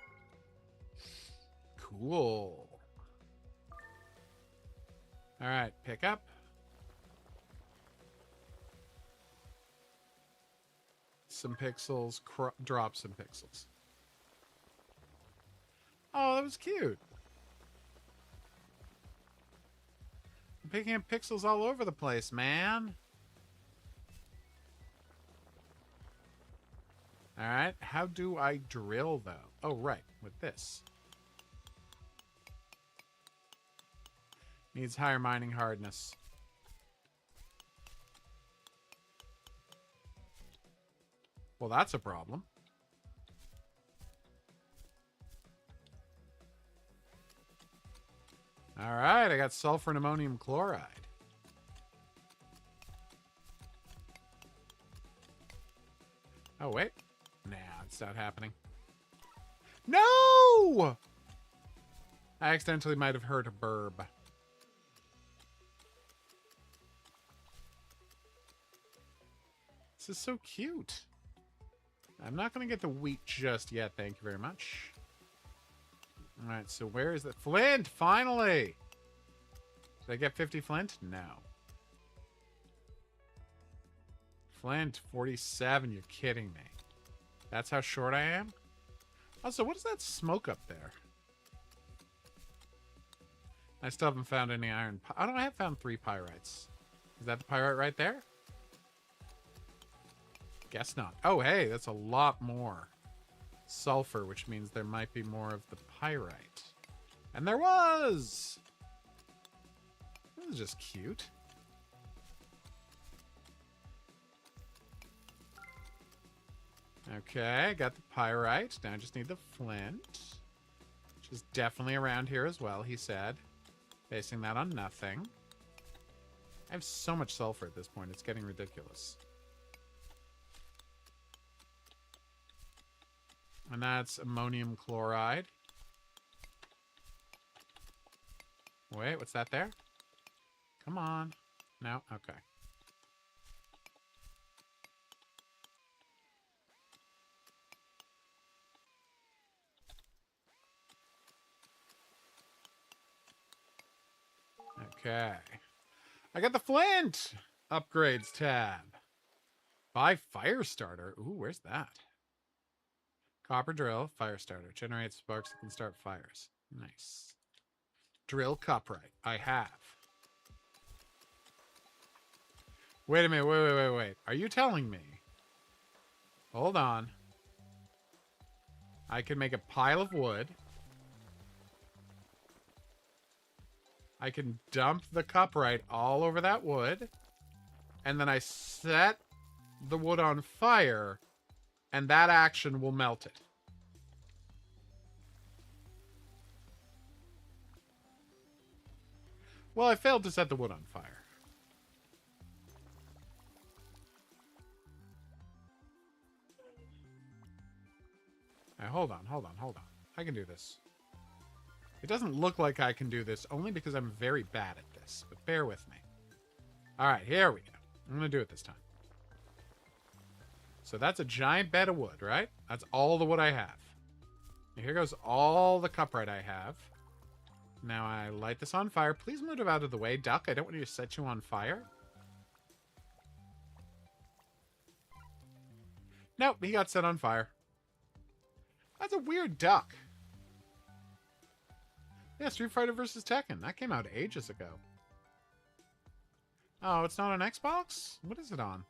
Cool. All right, pick up. Some pixels, drop some pixels. Oh, that was cute. I'm picking up pixels all over the place, man. All right, how do I drill, though? Oh, right, with this. Needs higher mining hardness. Well, that's a problem. All right, I got sulfur and ammonium chloride. Oh, wait. Nah, it's not happening. No! I accidentally might have hurt a burb. This is so cute. I'm not going to get the wheat just yet. Thank you very much. All right, so where is the flint? Finally! Did I get 50 flint? No. Flint, 47. You're kidding me. That's how short I am? Also, what is that smoke up there? I still haven't found any iron. Oh, no, I have found 3 pyrites. Is that the pyrite right there? Guess not. Oh, hey, that's a lot more sulfur, which means there might be more of the pyrite. And there was! This is just cute. Okay, got the pyrite. Now I just need the flint. Which is definitely around here as well, he said. Basing that on nothing. I have so much sulfur at this point, it's getting ridiculous. And that's ammonium chloride. Wait, what's that there? Come on. No? Okay. Okay. I got the flint! Upgrades tab. Buy fire starter. Ooh, where's that? Copper drill, fire starter. Generates sparks that can start fires. Nice. Drill cuprite. I have. Wait a minute. Wait. Are you telling me? Hold on. I can make a pile of wood. I can dump the cuprite all over that wood. And then I set the wood on fire. And that action will melt it. Well, I failed to set the wood on fire. Now, hold on. I can do this. It doesn't look like I can do this, only because I'm very bad at this. But bear with me. Alright, here we go. I'm going to do it this time. So that's a giant bed of wood, right? That's all the wood I have. And here goes all the cuprite I have. Now I light this on fire. Please move out of the way, duck. I don't want to set you on fire. Nope, he got set on fire. That's a weird duck. Yeah, Street Fighter vs. Tekken. That came out ages ago. Oh, it's not on Xbox? What is it on?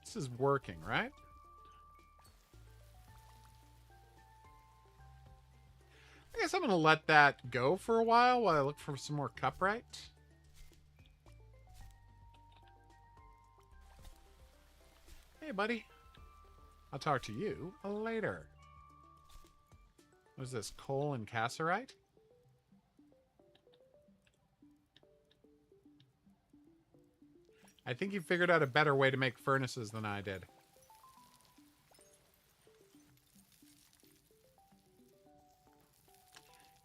This is working, right? I guess I'm going to let that go for a while I look for some more cuprite. Hey, buddy. I'll talk to you later. What is this? Coal and cassiterite? I think you figured out a better way to make furnaces than I did.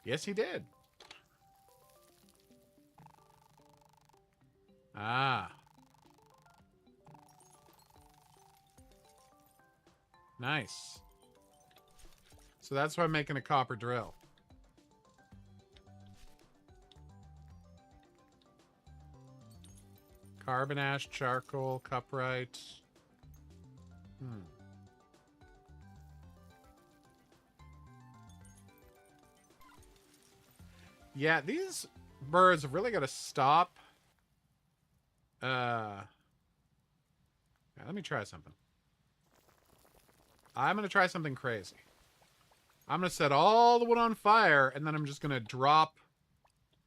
Yes, he did. Ah. Nice. So that's why I'm making a copper drill. Carbon ash, charcoal, cuprite. Yeah, these birds have really got to stop. Yeah, let me try something. I'm going to try something crazy. I'm going to set all the wood on fire, and then I'm just going to drop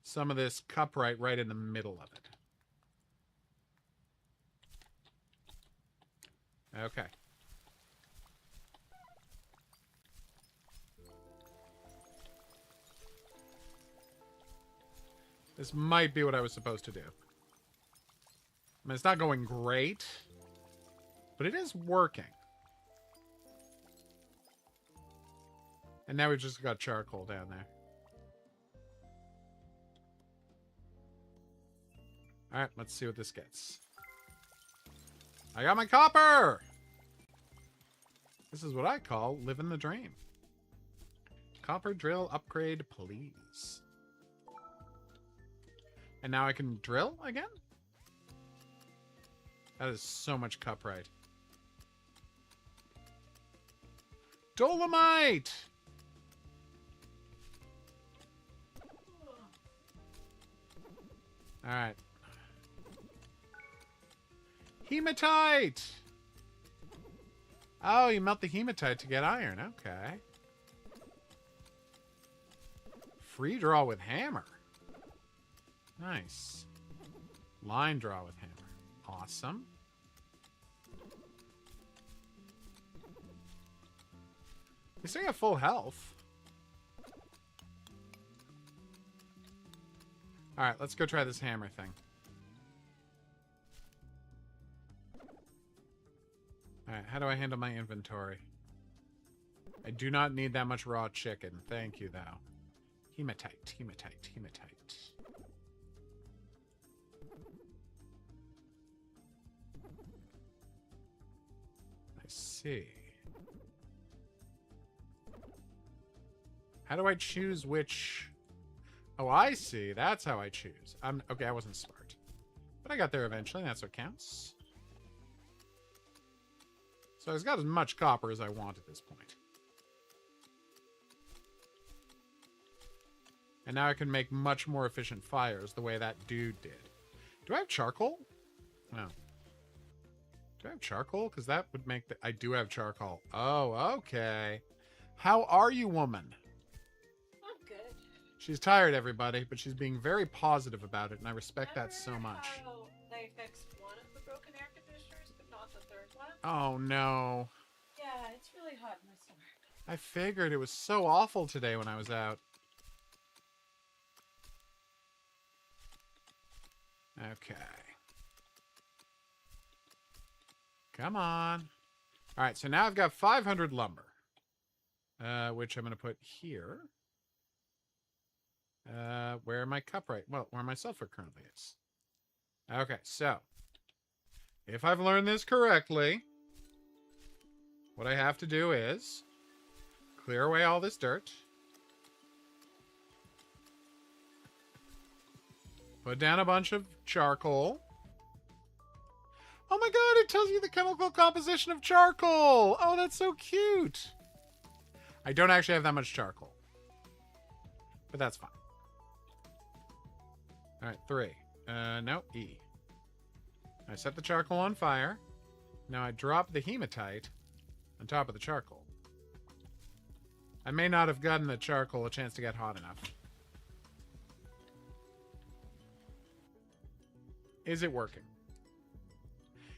some of this cuprite right in the middle of it. Okay. This might be what I was supposed to do. I mean, it's not going great, but it is working. And now we've just got charcoal down there. Alright, let's see what this gets. I got my copper! This is what I call living the dream. Copper drill upgrade, please. And now I can drill again? That is so much cuprite. Dolomite! Alright. Hematite! Oh, you melt the hematite to get iron. Okay. Free draw with hammer. Nice. Line draw with hammer. Awesome. You still got full health. Alright, let's go try this hammer thing. Alright, how do I handle my inventory? I do not need that much raw chicken. Thank you, though. Hematite, hematite, hematite. I see. How do I choose which... Oh, I see. That's how I choose. Okay, I wasn't smart. But I got there eventually, and that's what counts. So I've got as much copper as I want at this point. And now I can make much more efficient fires the way that dude did. Do I have charcoal? No. Do I have charcoal? Because that would make the... I do have charcoal. Oh, okay. How are you, woman? I'm good. She's tired, everybody, but she's being very positive about it, and I respect that so much. How they fixed one of the broken air conditioners, but not the third one? Oh, no. Yeah, it's really hot in my stomach. I figured it was so awful today when I was out. Okay. Come on. All right, so now I've got 500 lumber, which I'm going to put here. Where my cuprite, well, where my sulfur currently is. Okay, so if I've learned this correctly, what I have to do is clear away all this dirt. Put down a bunch of charcoal. Oh my god, it tells you the chemical composition of charcoal! Oh, that's so cute! I don't actually have that much charcoal. But that's fine. Alright, 3. No, E. I set the charcoal on fire. Now I drop the hematite on top of the charcoal. I may not have gotten the charcoal a chance to get hot enough. Is it working?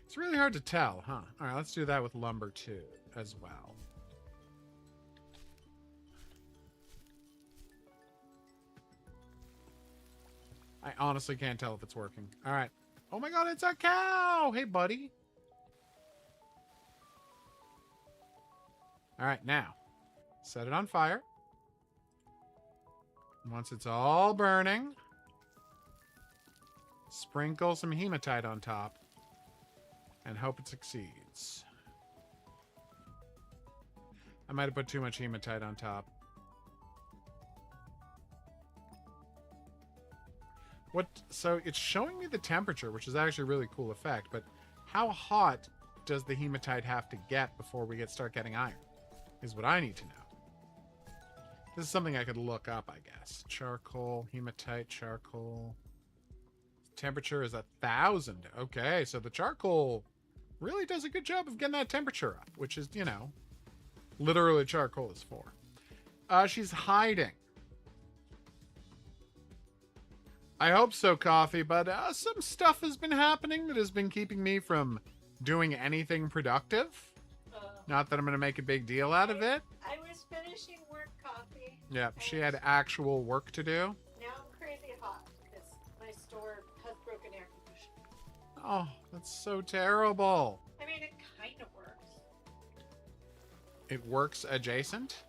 It's really hard to tell, huh? Alright, let's do that with lumber too, as well. I honestly can't tell if it's working. Alright. Oh my god, it's a cow! Hey, buddy. Alright, now. Set it on fire. Once it's all burning, sprinkle some hematite on top and hope it succeeds. I might have put too much hematite on top. So it's showing me the temperature, which is actually a really cool effect, but how hot does the hematite have to get before we start getting iron? Is what I need to know. This is something I could look up, I guess. Charcoal, hematite, charcoal. Temperature is 1,000. Okay, so the charcoal really does a good job of getting that temperature up, which is, you know, literally charcoal is for. She's hiding. I hope so, Coffee, but some stuff has been happening that has been keeping me from doing anything productive. Not that I'm going to make a big deal out of it. I was finishing work, Coffee. Yeah, she had actual work to do. Now I'm crazy hot because my store has broken air conditioning. Oh, that's so terrible. I mean, it kind of works. It works adjacent?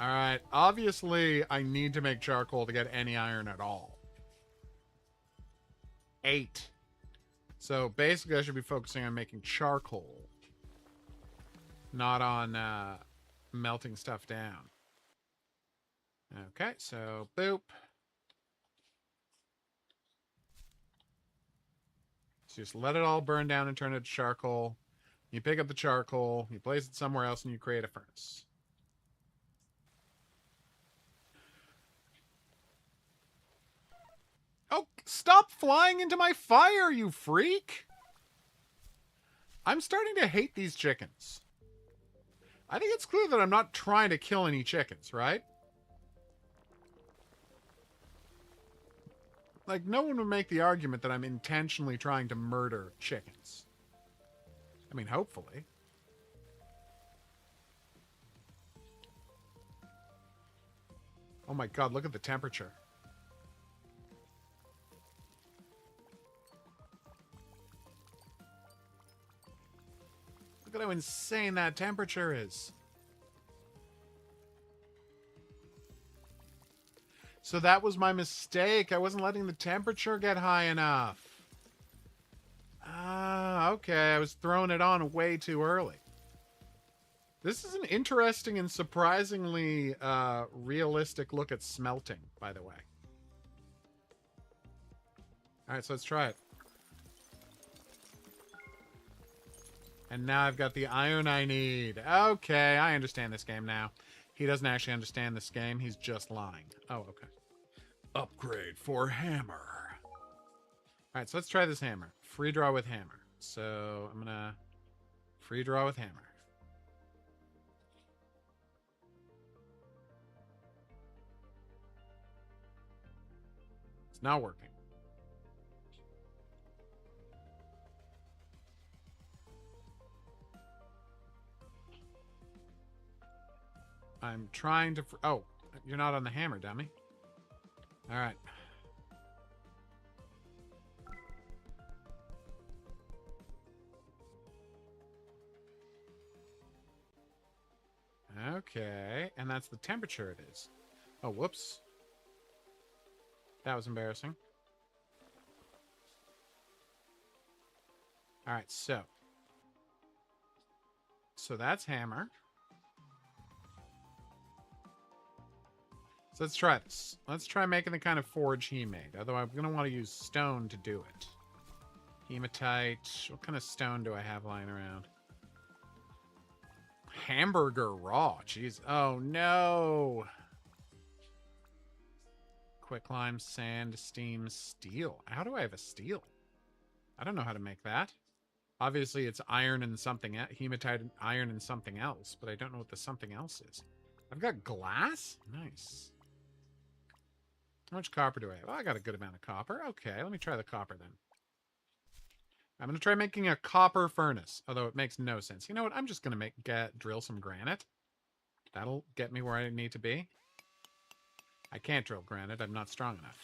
Alright, obviously I need to make charcoal to get any iron at all. 8. So basically I should be focusing on making charcoal. Not on melting stuff down. Okay, so boop. So just let it all burn down and turn it to charcoal. You pick up the charcoal, you place it somewhere else, and you create a furnace. Oh, stop flying into my fire, you freak! I'm starting to hate these chickens. I think it's clear that I'm not trying to kill any chickens, right? Like, no one would make the argument that I'm intentionally trying to murder chickens. I mean, hopefully. Oh my god, look at the temperature. Look at how insane that temperature is. So that was my mistake. I wasn't letting the temperature get high enough. Ah, okay. I was throwing it on way too early. This is an interesting and surprisingly realistic look at smelting, by the way. Alright, so let's try it. And now I've got the iron I need. Okay, I understand this game now. He doesn't actually understand this game. He's just lying. Oh, okay. Upgrade for hammer. Alright, so let's try this hammer. Free draw with hammer. So I'm gonna free draw with hammer. It's not working. I'm trying to... Oh, you're not on the hammer, dummy. Alright. Okay, and that's the temperature it is. Oh, whoops. That was embarrassing. Alright, so. So that's hammer. So let's try this. Let's try making the kind of forge he made. Although I'm going to want to use stone to do it. Hematite. What kind of stone do I have lying around? Hamburger raw. Jeez. Oh, no. Quicklime, sand, steam, steel. How do I have a steel? I don't know how to make that. Obviously, it's iron and something, hematite and iron and something else, but I don't know what the something else is. I've got glass? Nice. How much copper do I have? Oh, I got a good amount of copper. Okay, let me try the copper then. I'm going to try making a copper furnace, although it makes no sense. You know what? I'm just going to drill some granite. That'll get me where I need to be. I can't drill granite. I'm not strong enough.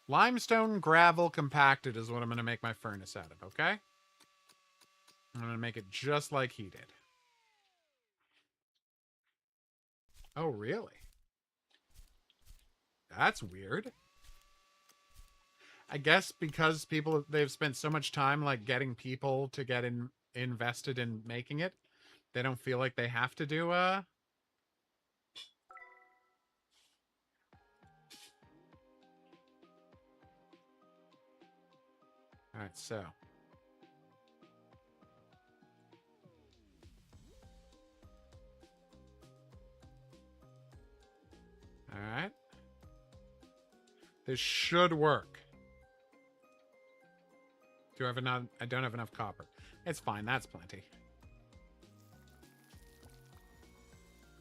Limestone gravel compacted is what I'm going to make my furnace out of, okay? I'm going to make it just like he did. Oh, really? That's weird. I guess because they've spent so much time like getting people to get invested in making it, they don't feel like they have to do Alright, so alright. This should work. Do I have enough? I don't have enough copper. It's fine. That's plenty.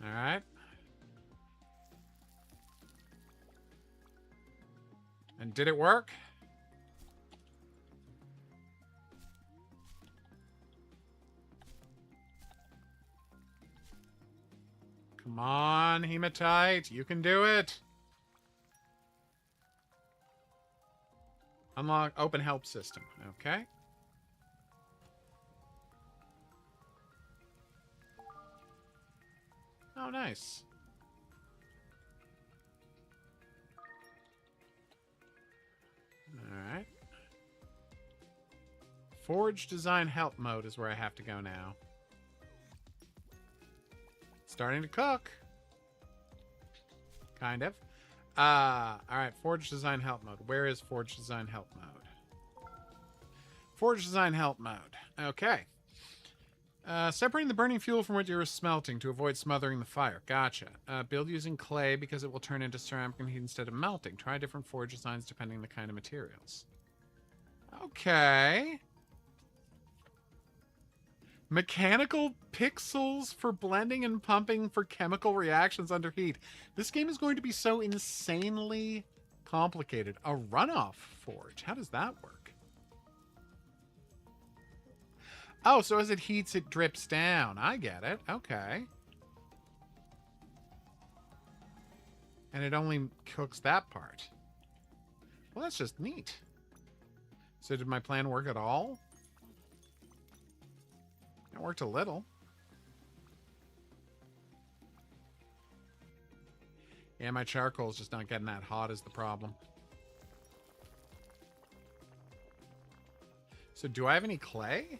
All right. And did it work? Come on, hematite. You can do it. Unlock open help system. Okay. Oh nice. Alright. Forge design help mode is where I have to go now. Starting to cook. Kind of. Alright, Forge design help mode. Where is Forge design help mode? Forge design help mode. Okay. Separating the burning fuel from what you're smelting to avoid smothering the fire. Gotcha. Build using clay because it will turn into ceramic and heat instead of melting. Try different forge designs depending on the kind of materials. Okay. Mechanical pixels for blending and pumping for chemical reactions under heat. This game is going to be so insanely complicated. A runoff forge. How does that work? Oh, so as it heats, it drips down. I get it. Okay. And it only cooks that part. Well, that's just neat. So did my plan work at all? It worked a little. Yeah, my charcoal's just not getting that hot is the problem. So do I have any clay?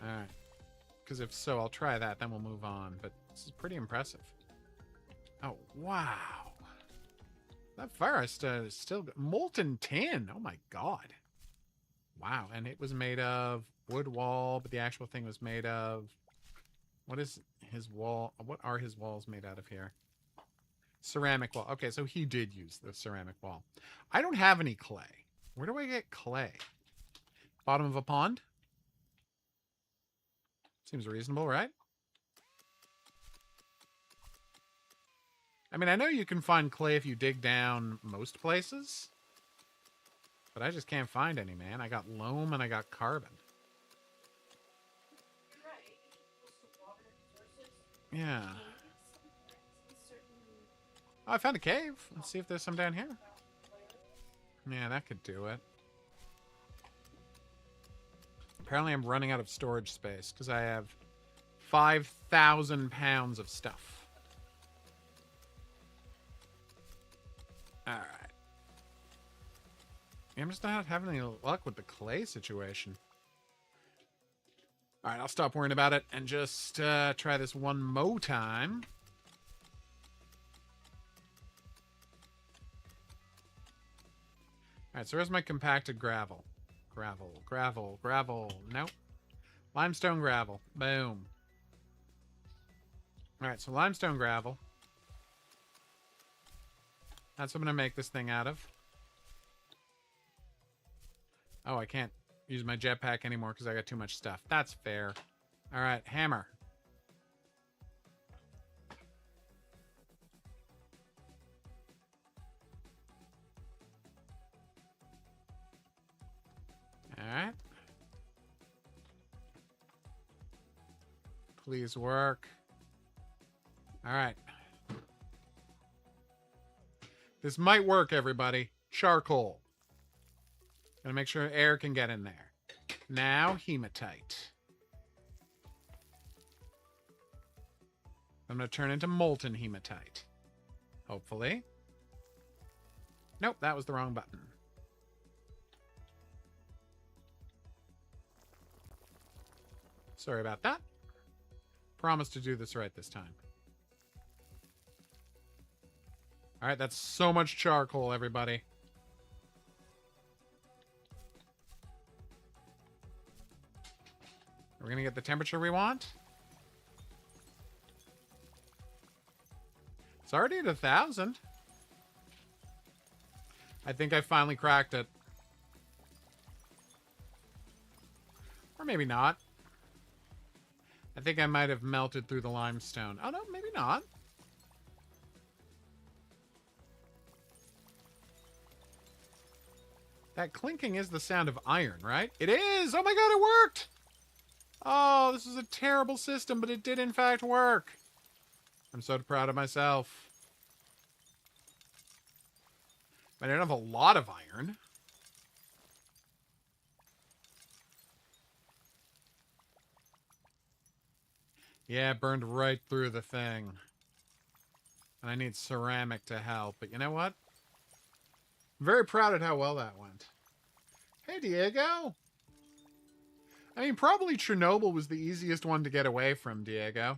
Alright. Because if so, I'll try that, then we'll move on. But this is pretty impressive. Oh, wow. That fire is still... Molten tin! Oh my god. Wow, and it was made of wood wall, but the actual thing was made of... What is his wall? What are his walls made out of here? Ceramic wall. Okay, so he did use the ceramic wall. I don't have any clay. Where do I get clay? Bottom of a pond? Seems reasonable, right? I mean, I know you can find clay if you dig down most places. But I just can't find any, man. I got loam and I got carbon. You're right. You can pull some water sources. Yeah. Maybe some certain Oh, I found a cave. Let's see if there's some down here. Yeah, that could do it. Apparently I'm running out of storage space because I have 5,000 pounds of stuff. Alright. I'm just not having any luck with the clay situation. Alright, I'll stop worrying about it and just try this one more time. Alright, so where's my compacted gravel? Gravel. Nope. Limestone gravel. Boom. Alright, so limestone gravel. That's what I'm going to make this thing out of. Oh, I can't use my jetpack anymore because I got too much stuff. That's fair. Alright, hammer. Alright. Please work. Alright. This might work, everybody. Charcoal. Gotta make sure air can get in there. Now, hematite. I'm gonna turn into molten hematite. Hopefully. Nope, that was the wrong button. Sorry about that. Promise to do this right this time. Alright, that's so much charcoal, everybody. Are we gonna get the temperature we want? It's already at 1,000. I think I finally cracked it. Or maybe not. I think I might have melted through the limestone. Oh, no, maybe not. That clinking is the sound of iron, right? It is! Oh my god, it worked! Oh, this is a terrible system, but it did in fact work. I'm so proud of myself. I don't have a lot of iron. Yeah, it burned right through the thing. And I need ceramic to help. But you know what? I'm very proud at how well that went. Hey, Diego. I mean, probably Chernobyl was the easiest one to get away from, Diego.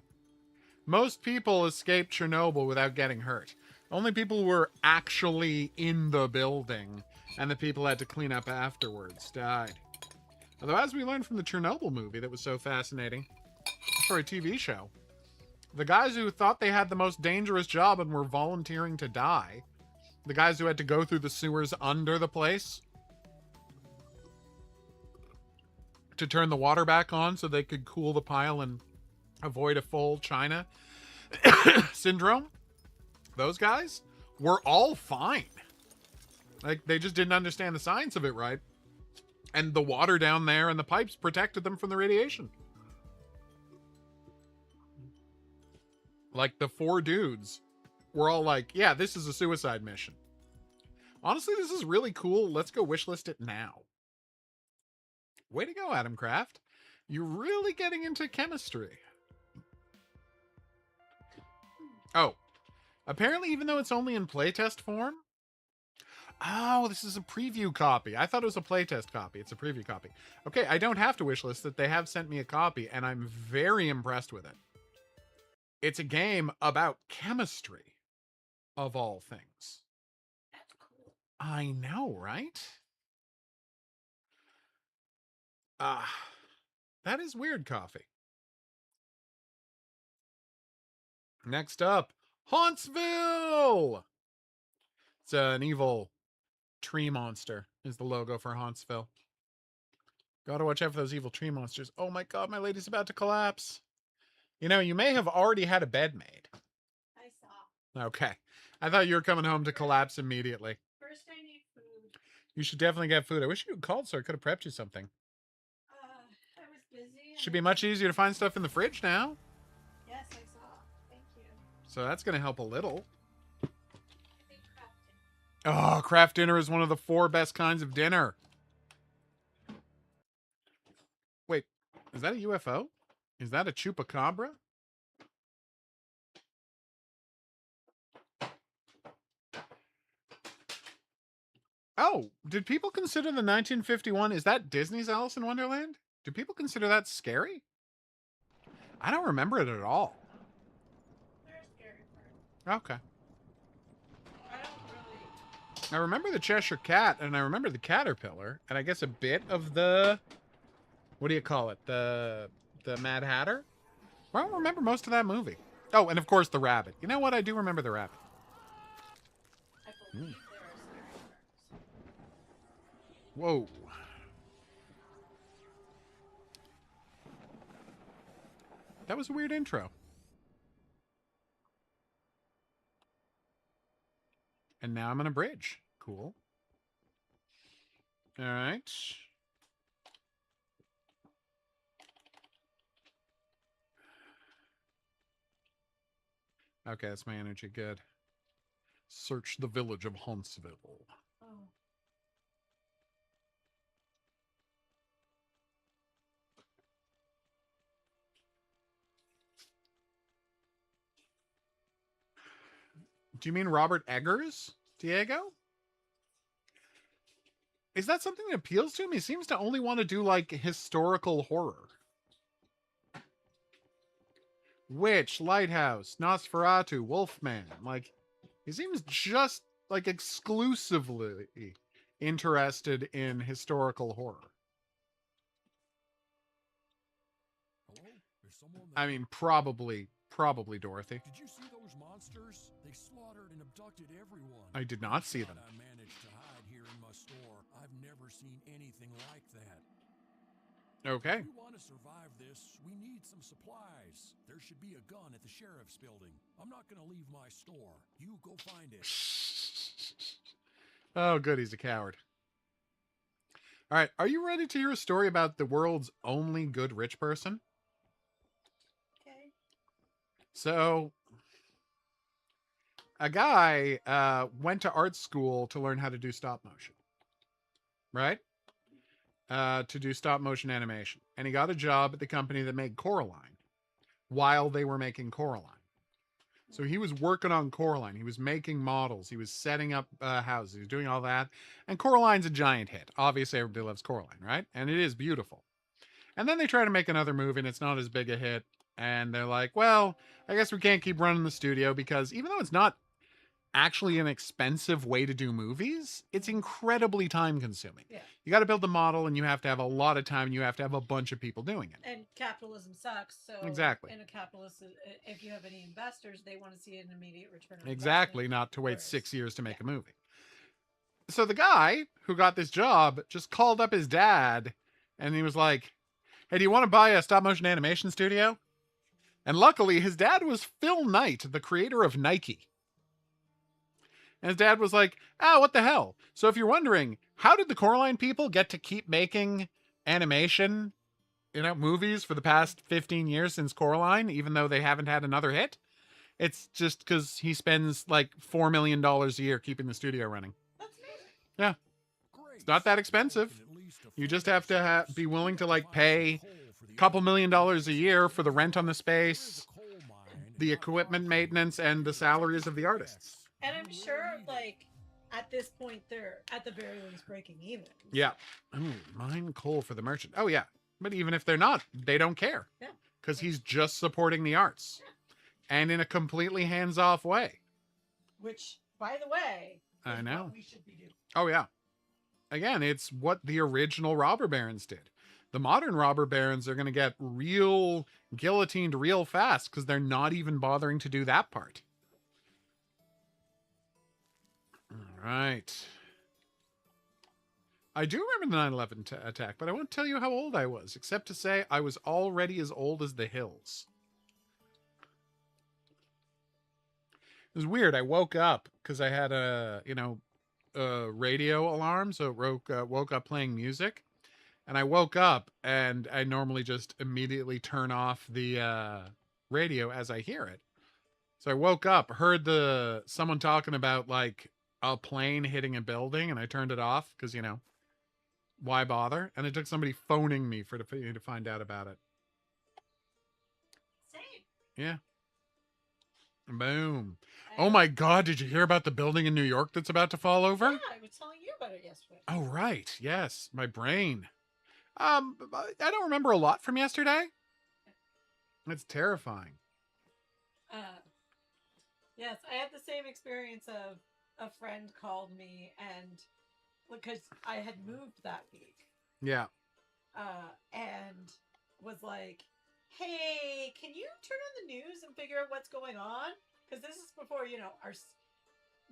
Most people escaped Chernobyl without getting hurt. Only people who were actually in the building and the people who had to clean up afterwards died. Although, as we learned from the Chernobyl movie that was so fascinating, for a TV show, the guys who thought they had the most dangerous job and were volunteering to die, the guys who had to go through the sewers under the place to turn the water back on so they could cool the pile and avoid a full China syndrome, those guys were all fine. Like, they just didn't understand the science of it right. And the water down there and the pipes protected them from the radiation. Like, the 4 dudes were all like, yeah, this is a suicide mission. Honestly, this is really cool. Let's go wishlist it now. Way to go, Adam Kraft. You're really getting into chemistry. Oh, apparently, even though it's only in playtest form. Oh, this is a preview copy. I thought it was a playtest copy. It's a preview copy. Okay, I don't have to wishlist it. They have sent me a copy, and I'm very impressed with it. It's a game about chemistry, of all things. That's cool. I know, right? That is weird coffee. Next up, Hauntsville! It's an evil tree monster is the logo for Hauntsville. Gotta watch out for those evil tree monsters. Oh my god, my lady's about to collapse. You know, you may have already had a bed made. I saw. Okay. I thought you were coming home to collapse immediately. First, I need food. You should definitely get food. I wish you had called so I could have prepped you something. I was busy. Should be much easier to find stuff in the fridge now. Yes, I saw. Thank you. So that's going to help a little. I think crafting. Oh, craft dinner is one of the 4 best kinds of dinner. Wait, is that a UFO? Is that a chupacabra? Oh, did people consider the 1951? Is that Disney's Alice in Wonderland? Do people consider that scary? I don't remember it at all. There's scary part. Okay. I don't really. I remember the Cheshire Cat, and I remember the Caterpillar, and I guess a bit of the... What do you call it? The Mad Hatter? I don't remember most of that movie. Oh, and of course the rabbit. You know what? I do remember the rabbit. I believe there are scary parts. Whoa. That was a weird intro. And now I'm on a bridge. Cool. All right. Okay, that's my energy. Good. Search the village of Hauntsville. Oh. Do you mean Robert Eggers, Diego? Is that something that appeals to him? He seems to only want to do, like, historical horror. Witch, Lighthouse, Nosferatu, Wolfman. Like, he seems just, like, exclusively interested in historical horror. Hello? There's someone I mean, probably Dorothy. Did you see those monsters? They slaughtered and abducted everyone. I did not see them. I managed to hide here in my store. I've never seen anything like that. Okay. If we want to survive this, we need some supplies. There should be a gun at the sheriff's building. I'm not going to leave my store. You go find it. Oh, good. He's a coward. All right. Are you ready to hear a story about the world's only good rich person? Okay. So, a guy went to art school to learn how to do stop motion. Right? To do stop motion animation. And he got a job at the company that made Coraline, while they were making Coraline. So he was working on Coraline. He was making models. He was setting up houses. He was doing all that. And Coraline's a giant hit. Obviously, everybody loves Coraline, right? And it is beautiful. And then they try to make another movie, and it's not as big a hit. And they're like, well, I guess we can't keep running the studio because even though it's not actually an expensive way to do movies, it's incredibly time consuming. Yeah. You got to build the model, and you have to have a lot of time, and you have to have a bunch of people doing it. And capitalism sucks. So Exactly. in a capitalist, if you have any investors, they want to see an immediate return on Exactly, investment. not to wait Whereas- 6 years to make yeah. a movie. So the guy who got this job just called up his dad, and he was like, hey, do you want to buy a stop motion animation studio? And luckily, his dad was Phil Knight, the creator of Nike. And his dad was like, what the hell? So if you're wondering, how did the Coraline people get to keep making animation, movies for the past 15 years since Coraline, even though they haven't had another hit? It's just because he spends like $4 million a year keeping the studio running. That's amazing. Yeah. Great. It's not that expensive. You just have to be willing to like pay a couple $1 million a year for the rent on the space, the equipment maintenance, and the salaries of the artists. And I'm sure, like, at this point, they're at the very least breaking even. Yeah. Oh, mine coal for the merchant. Oh, yeah. But even if they're not, they don't care. Yeah. Because he's just supporting the arts. And in a completely hands-off way. Which, by the way, I is know. what we should be doing. Oh, yeah. Again, it's what the original robber barons did. The modern robber barons are going to get real guillotined real fast because they're not even bothering to do that part. All right. I do remember the 9/11 attack, but I won't tell you how old I was, except to say I was already as old as the hills. It was weird. I woke up because I had a radio alarm, so it woke up playing music, and I woke up and I normally just immediately turn off the radio as I hear it. So I woke up, heard someone talking about like a plane hitting a building, and I turned it off because why bother? And it took somebody phoning me for to find out about it. Same. Yeah. Boom. Oh my God, did you hear about the building in New York that's about to fall over? Yeah, I was telling you about it yesterday. Oh, right. Yes, my brain. I don't remember a lot from yesterday. It's terrifying. Yes, I had the same experience of a friend called me and because I had moved that week. Yeah. And was like, hey, can you turn on the news and figure out what's going on? Because this is before,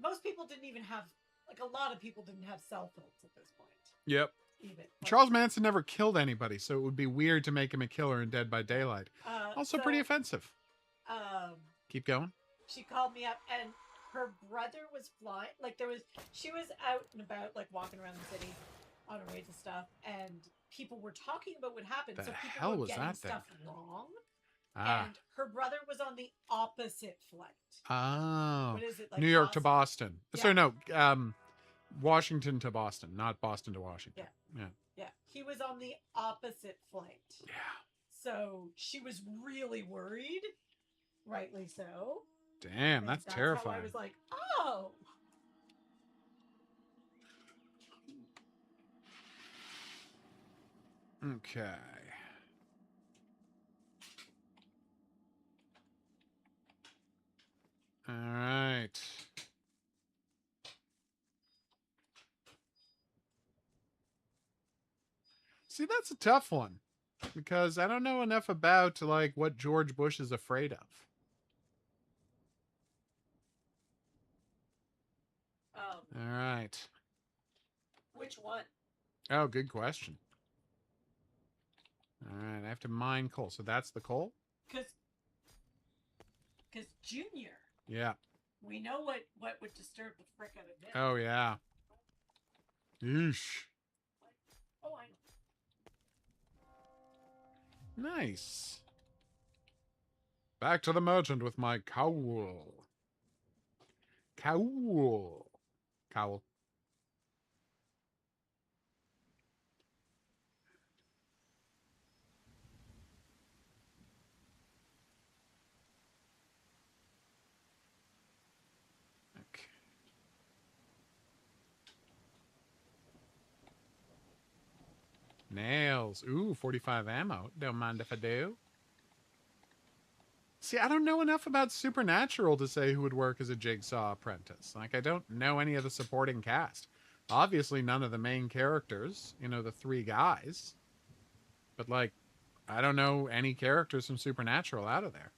most people didn't even have, like a lot of people didn't have cell phones at this point. Yep. Even. Like, Charles Manson never killed anybody, so it would be weird to make him a killer in Dead by Daylight. Also pretty offensive. Keep going. She called me up and her brother was flying. Like she was out and about, like walking around the city on her way to stuff, and people were talking about what happened. The so people hell were was getting that then? stuff wrong. Ah. And her brother was on the opposite flight. Oh. What is it? Like New York to Boston? Boston. Yeah. Sorry, no. Washington to Boston, not Boston to Washington. Yeah. He was on the opposite flight. Yeah. So she was really worried. Rightly so. Damn, And that's How terrifying. I was like, oh. Okay. All right. See, that's a tough one because I don't know enough about like what George Bush is afraid of. All right. Which one? Oh, good question. All right, I have to mine coal. So that's the coal? Because Junior, Yeah. we know what would disturb the frick out of him. Oh, yeah. Yeesh. Oh, I know. Nice. Back to the merchant with my cowl. Cowl. Cowl. Nails. Ooh, 45 ammo. Don't mind if I do. See, I don't know enough about Supernatural to say who would work as a Jigsaw apprentice. Like, I don't know any of the supporting cast. Obviously, none of the main characters, you know, the three guys. But, like, I don't know any characters from Supernatural out of there.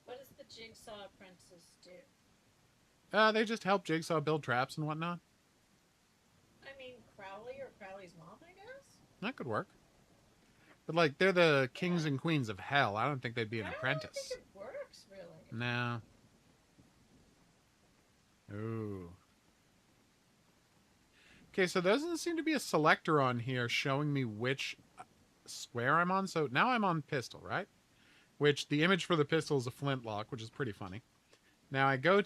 What does the Jigsaw Apprentice do? They just help Jigsaw build traps and whatnot. I mean, Crowley or Crowley's mom, I guess? That could work. But, like, they're the kings and queens of hell. I don't think they'd be an I don't apprentice. think it works, really. No. Ooh. Okay, so there doesn't seem to be a selector on here showing me which square I'm on. So now I'm on pistol, right? Which the image for the pistol is a flintlock, which is pretty funny. Now I go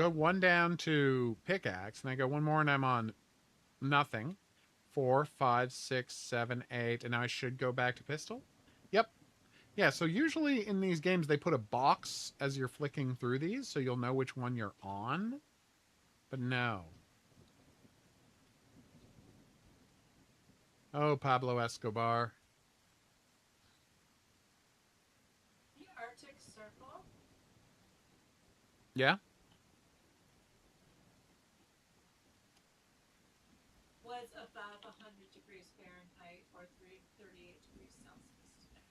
one down to pickaxe, and I go one more and I'm on nothing. 4, 5, 6, 7, 8, and now I should go back to pistol. Yep. Yeah, so usually in these games they put a box as you're flicking through these so you'll know which one you're on. But no. Oh, Pablo Escobar. The Arctic Circle Yeah? was above 100 degrees Fahrenheit or 38 degrees Celsius today.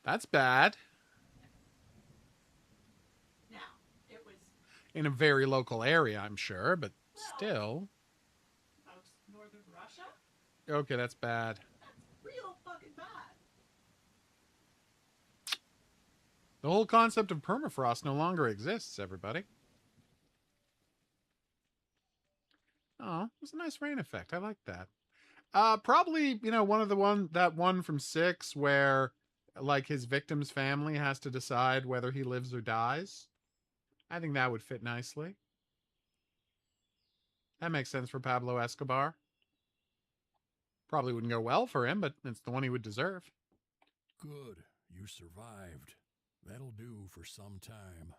That's bad. Now, it was In a very local area, I'm sure, but Well- still. about northern Russia. Okay, that's bad. That's real fucking bad. The whole concept of permafrost no longer exists, everybody. Oh, it was a nice rain effect. I like that. Probably, you know, that one from 6 where like his victim's family has to decide whether he lives or dies. I think that would fit nicely. That makes sense for Pablo Escobar. Probably wouldn't go well for him, but it's the one he would deserve. Good, you survived. That'll do for some time.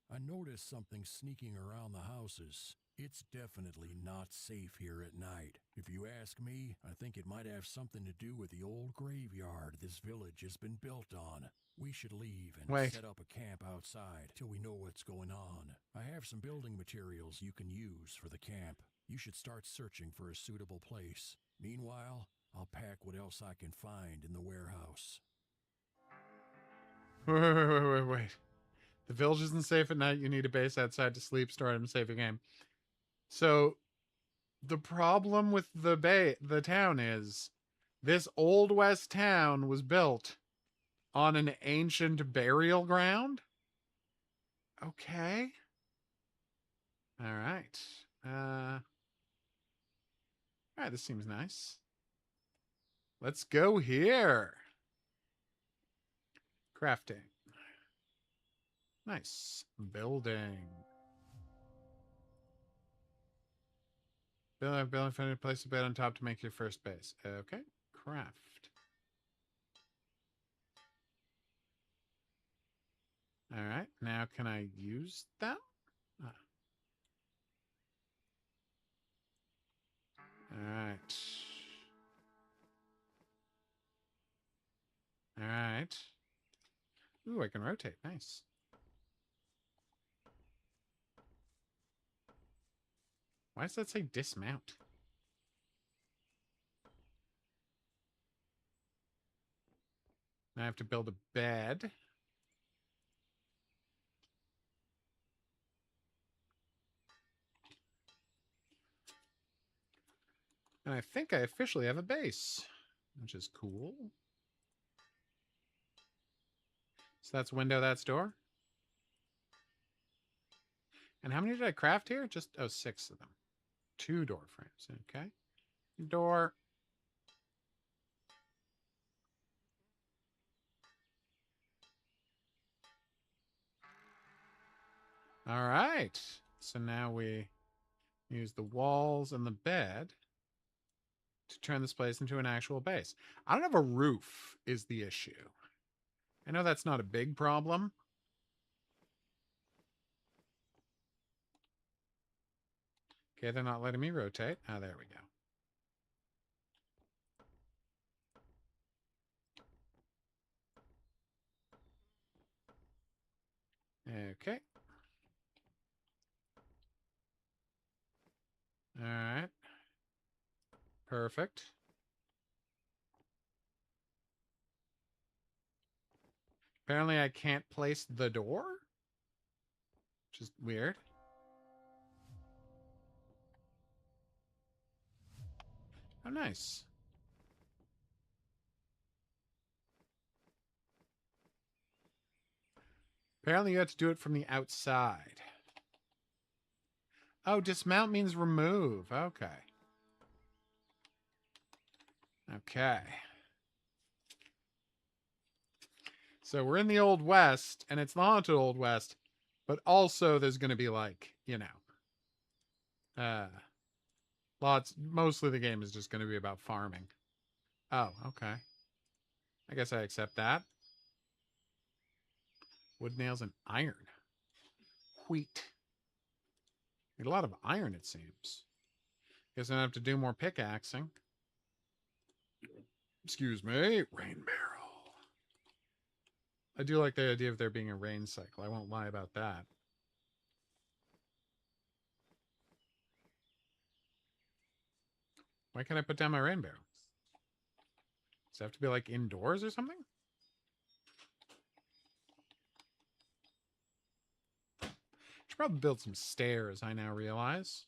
I noticed something sneaking around the houses. It's definitely not safe here at night. If you ask me, I think it might have something to do with the old graveyard this village has been built on. We should leave and Wait. set up a camp outside till we know what's going on. I have some building materials you can use for the camp. You should start searching for a suitable place. Meanwhile, I'll pack what else I can find in the warehouse. Wait. The village isn't safe at night. You need a base outside to sleep, store items, save your game. So, the problem with the town is this old west town was built on an ancient burial ground. Okay. All right. All right, this seems nice. Let's go here. Crafting. Nice. Building. Building, find a place to bed on top to make your first base. Okay. Craft. All right. Now can I use that? Ah. All right. All right. Ooh, I can rotate. Nice. Why does that say dismount? Now I have to build a bed. And I think I officially have a base, which is cool. So that's window, that's door. And how many did I craft here? Just, 6 of them. 2 door frames, okay. Door. All right. So now we use the walls and the bed to turn this place into an actual base. I don't have a roof is the issue. I know that's not a big problem. Okay, they're not letting me rotate. Ah, there we go. Okay. All right. Perfect. Apparently I can't place the door, which is weird. Oh, nice. Apparently you have to do it from the outside. Oh, dismount means remove. Okay. Okay. So we're in the Old West, and it's the haunted Old West, but also there's going to be like, you know, mostly the game is just going to be about farming. Oh, okay. I guess I accept that. Wood, nails, and iron. Wheat. Need a lot of iron, it seems. Guess I have to do more pickaxing. Excuse me. Rain barrel. I do like the idea of there being a rain cycle. I won't lie about that. Why can't I put down my rain barrel? Does it have to be like indoors or something? Should probably build some stairs, I now realize.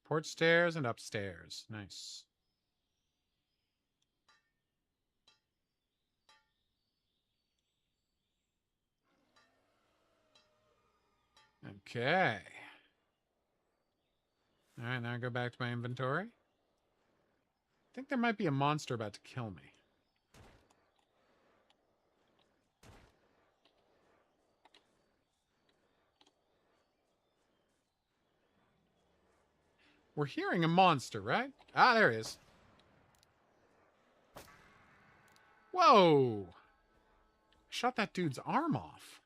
Porch stairs and upstairs. Nice. Okay. Alright, now I go back to my inventory. I think there might be a monster about to kill me. We're hearing a monster, right? Ah, there he is. Whoa! Shot that dude's arm off.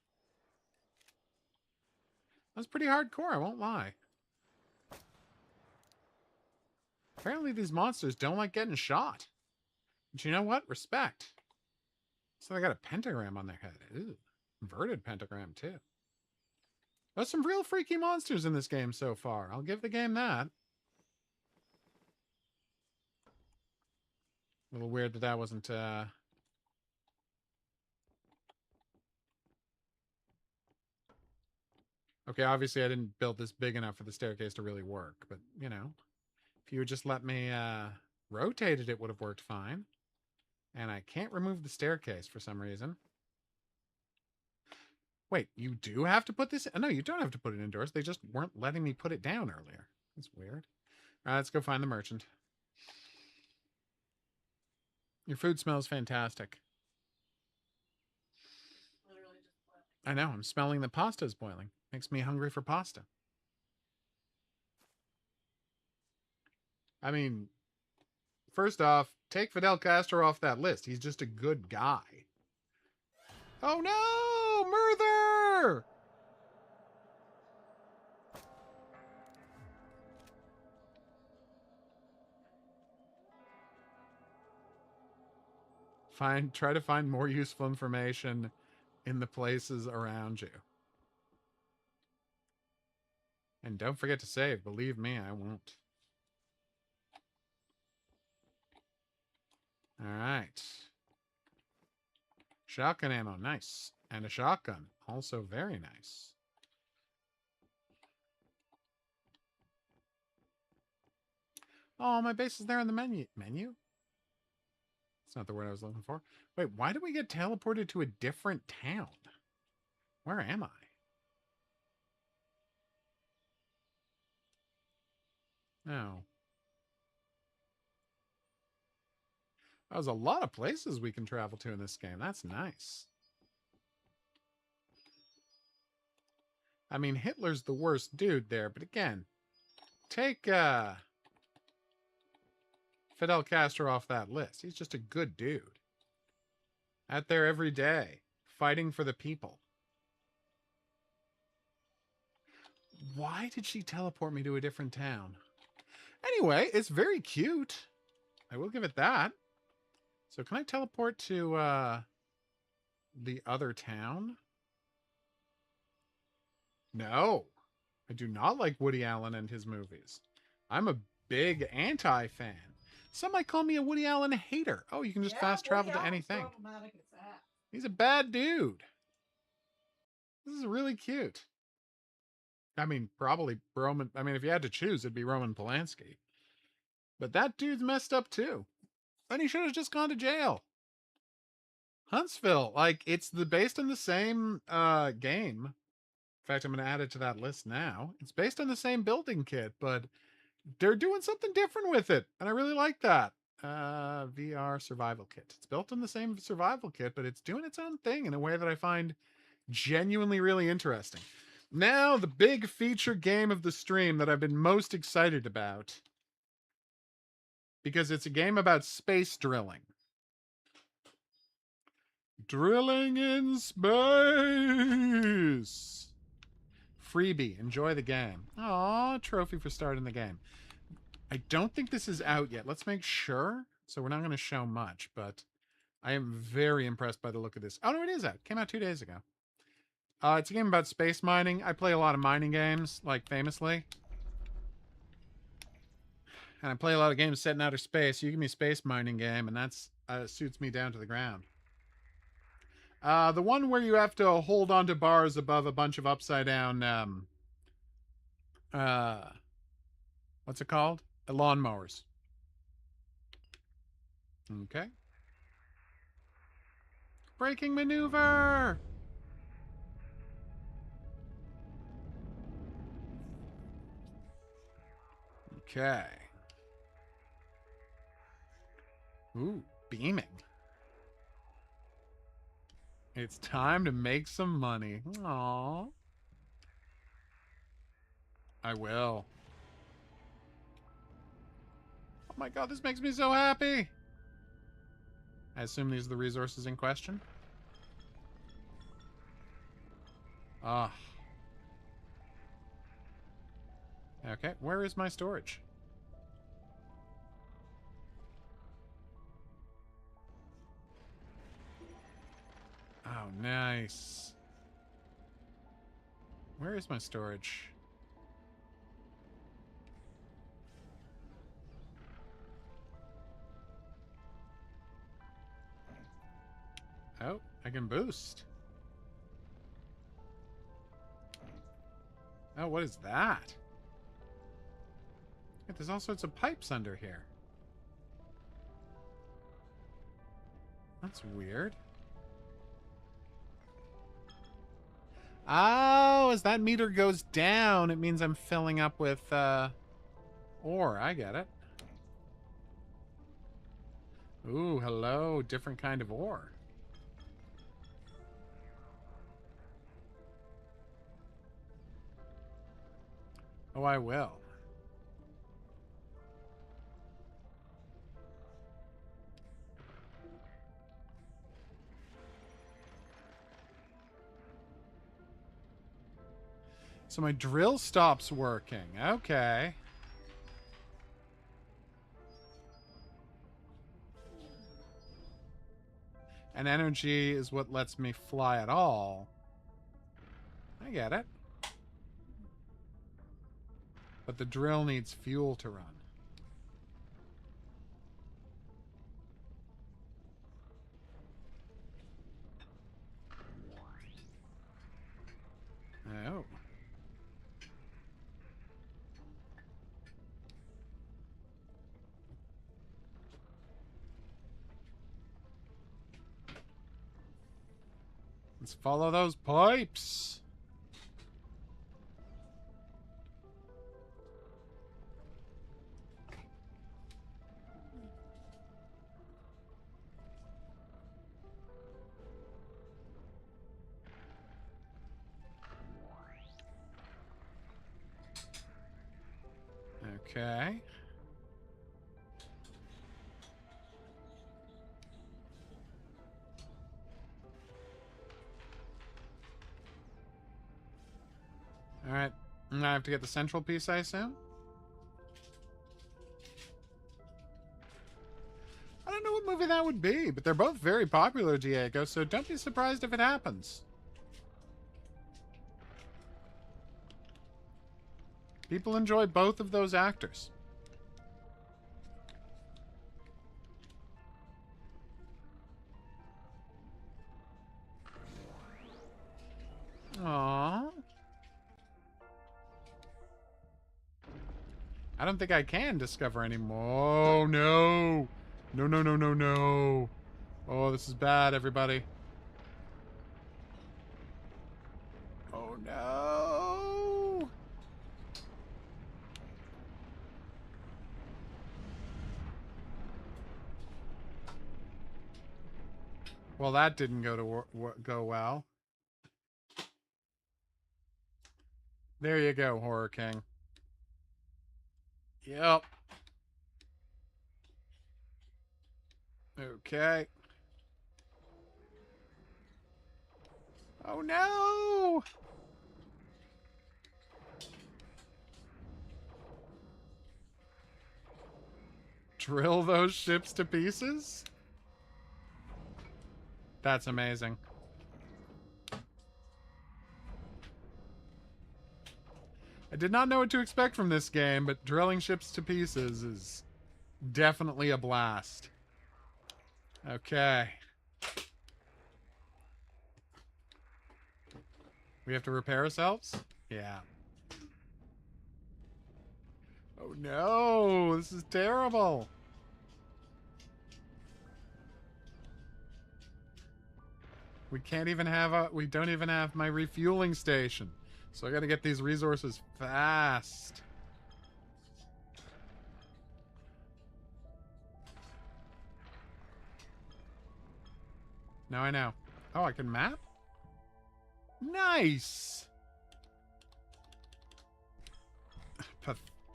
That's pretty hardcore, I won't lie. Apparently these monsters don't like getting shot. But you know what? Respect. So they got a pentagram on their head. Ooh, inverted pentagram, too. There's some real freaky monsters in this game so far. I'll give the game that. A little weird that that wasn't, Okay, obviously I didn't build this big enough for the staircase to really work, but, you know, if you would just let me, rotate it, it would have worked fine. And I can't remove the staircase for some reason. Wait, you do have to put this... No, you don't have to put it indoors. They just weren't letting me put it down earlier. That's weird. All right, let's go find the merchant. Your food smells fantastic. I know, I'm smelling the pasta's boiling. Makes me hungry for pasta. I mean, first off, take Fidel Castro off that list. He's just a good guy. Oh no! Murder! Try to find more useful information in the places around you. And don't forget to save. Believe me, I won't. Alright. Shotgun ammo. Nice. And a shotgun. Also very nice. Oh, my base is there in the menu. Menu? That's not the word I was looking for. Wait, why did we get teleported to a different town? Where am I? Oh. There's a lot of places we can travel to in this game. That's nice. I mean, Hitler's the worst dude there, but again, take Fidel Castro off that list. He's just a good dude. Out there every day, fighting for the people. Why did she teleport me to a different town? Anyway, it's very cute. I will give it that. So can I teleport to the other town? No. I do not like Woody Allen and his movies. I'm a big anti-fan. Some might call me a Woody Allen hater. Oh, you can just fast travel Woody to Allen's anything. problematic as that. He's a bad dude. This is really cute. I mean, probably Roman. I mean, if you had to choose, it'd be Roman Polanski. But that dude's messed up too. And he should have just gone to jail. Huntsville, like it's based on the same game. In fact, I'm going to add it to that list now. It's based on the same building kit, but they're doing something different with it, and I really like that. VR survival kit. It's built on the same survival kit, but it's doing its own thing in a way that I find genuinely really interesting. Now, the big feature game of the stream that I've been most excited about, because it's a game about space drilling. Drilling in space. Freebie. Enjoy the game. Aw, trophy for starting the game. I don't think this is out yet. Let's make sure. So we're not going to show much, but I am very impressed by the look of this. Oh, no, it is out. Came out 2 days ago. It's a game about space mining. I play a lot of mining games, like famously. And I play a lot of games set in outer space. You give me a space mining game, and that's suits me down to the ground. The one where you have to hold onto bars above a bunch of upside down, what's it called? Lawnmowers. Okay. Braking maneuver! Okay. Ooh, beaming. It's time to make some money. Aww. I will. Oh my god, this makes me so happy! I assume these are the resources in question? Ah. Okay, where is my storage? Oh, nice. Where is my storage? Oh, I can boost. Oh, what is that? There's all sorts of pipes under here. That's weird. Oh, as that meter goes down, it means I'm filling up with ore. I get it. Ooh, hello. Different kind of ore. Oh, I will. So my drill stops working. Okay. And energy is what lets me fly at all. I get it. But the drill needs fuel to run. Oh. Let's follow those pipes. Okay. Alright. Now I have to get the central piece, I assume? I don't know what movie that would be, but they're both very popular, Diego, so don't be surprised if it happens. People enjoy both of those actors. Aww. I don't think I can discover any more. Oh, no. No, no, no, no, no. Oh, this is bad, everybody. Oh, no. Well, that didn't go well. There you go, Horror King. Yep. Okay. Oh, no. Drill those ships to pieces? That's amazing. I did not know what to expect from this game, but drilling ships to pieces is definitely a blast. Okay. We have to repair ourselves? Yeah. Oh no, this is terrible. We can't even have we don't even have my refueling station. So I gotta get these resources fast. Now I know. Oh, I can map? Nice!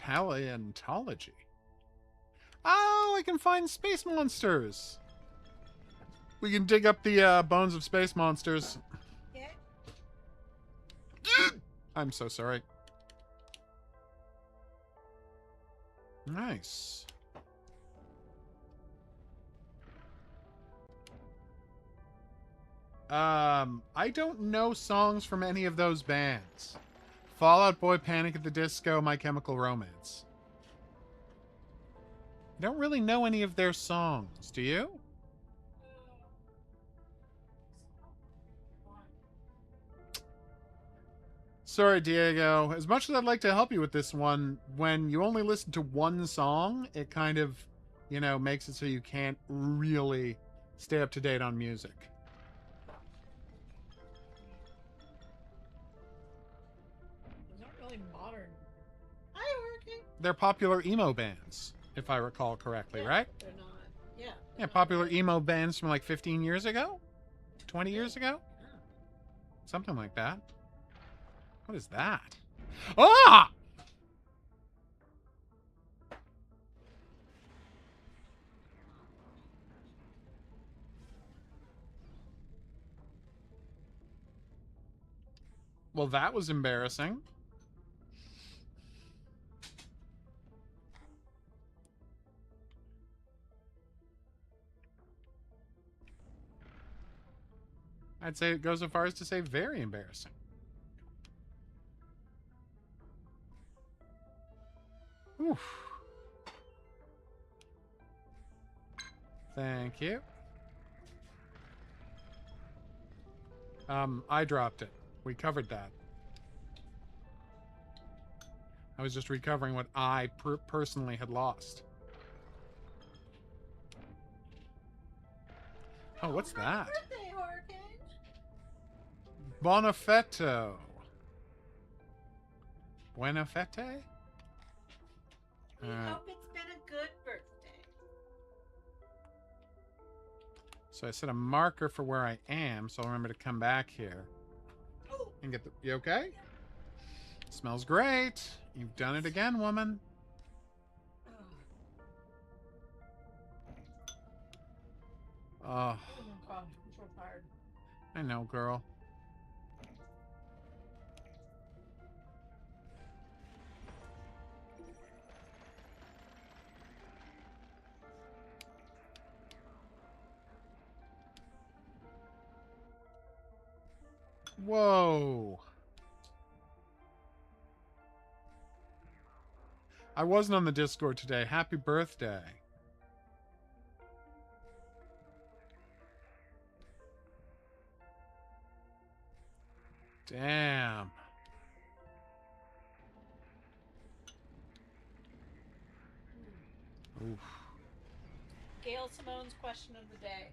Paleontology. Oh, I can find space monsters. We can dig up the bones of space monsters. Okay. I'm so sorry. Nice. I don't know songs from any of those bands. Fall Out Boy, Panic at the Disco, My Chemical Romance. I don't really know any of their songs. Do you? Sorry, Diego. As much as I'd like to help you with this one, when you only listen to one song, it kind of, you know, makes it so you can't really stay up to date on music. Those aren't really modern. Hi, working. They're popular emo bands, if I recall correctly, Yeah, right? They're not. Yeah. Yeah, they're not popular really- emo bands from like 15 years ago? 20 years ago? Yeah. Something like that. What is that? Ah! Well, that was embarrassing. I'd say it goes so far as to say very embarrassing. Oof. Thank you. I dropped it. We covered that. I was just recovering what I personally had lost. Oh, what's Happy that? birthday, Hurricane. Bonafetto. Buenafete? We hope it's been a good birthday. So I set a marker for where I am, so I'll remember to come back here Oh, and get the... You okay? Smells great. You've done it again, woman. Oh, oh God, I'm so tired. I know, girl. Whoa. I wasn't on the Discord today. Happy birthday. Damn. Oof. Gail Simone's question of the day.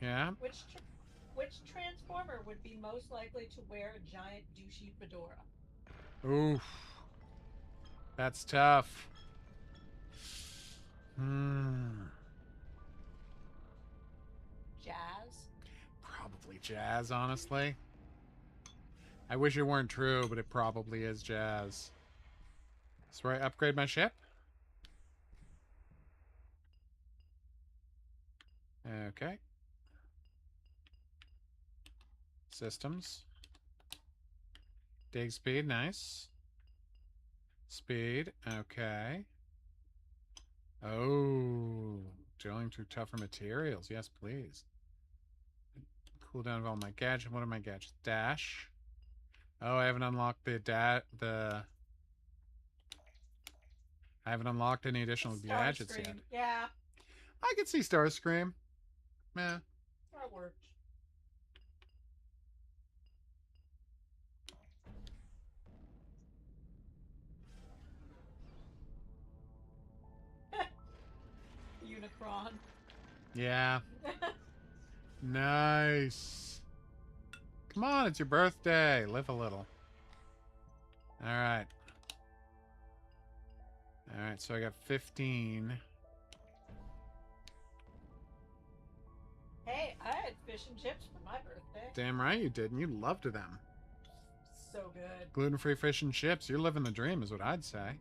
Yeah? Which Transformer would be most likely to wear a giant douchey fedora? Oof. That's tough. Jazz? Probably Jazz, honestly. I wish it weren't true, but it probably is Jazz. So I upgrade my ship? Okay. Systems. Dig speed, nice. Speed, okay. Oh, drilling through tougher materials. Yes, please. Cooldown of all my gadgets. What are my gadgets? Dash. Oh, I haven't unlocked I haven't unlocked any additional gadgets yet. Yeah, I could see Starscream. Yeah. that worked. Unicron. Yeah. Nice. Come on, it's your birthday. Live a little. Alright. Alright, so I got 15. Hey, I had fish and chips for my birthday. Damn right you did, and you loved them. So good. Gluten-free fish and chips. You're living the dream, is what I'd say.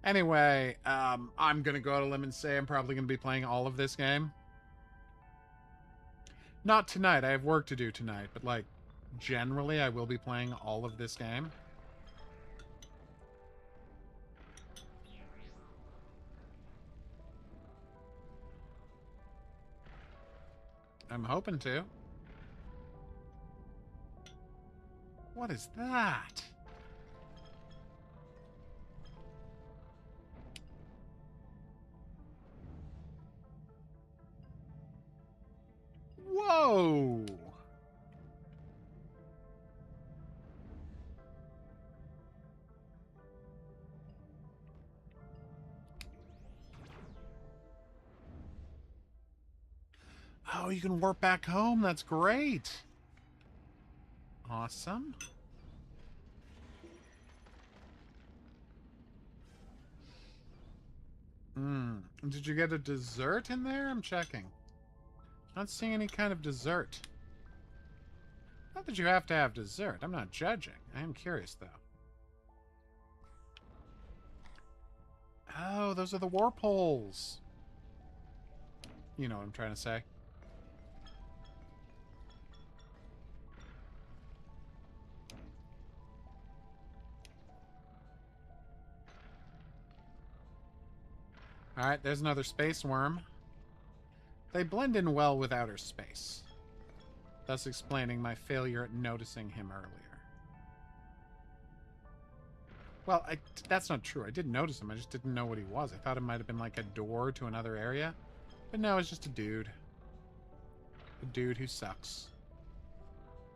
Anyway, I'm gonna go out on a limb and say I'm probably gonna be playing all of this game. Not tonight. I have work to do tonight, but like, generally, I will be playing all of this game. I'm hoping to. What is that? Whoa! Oh, you can warp back home. That's great. Awesome. Did you get a dessert in there? I'm checking. Not seeing any kind of dessert. Not that you have to have dessert. I'm not judging. I am curious, though. Oh, those are the warp holes. You know what I'm trying to say. Alright, there's another space worm. They blend in well with outer space, thus explaining my failure at noticing him earlier. Well, that's not true. I did notice him. I just didn't know what he was. I thought it might have been like a door to another area. But no, it's just a dude. A dude who sucks.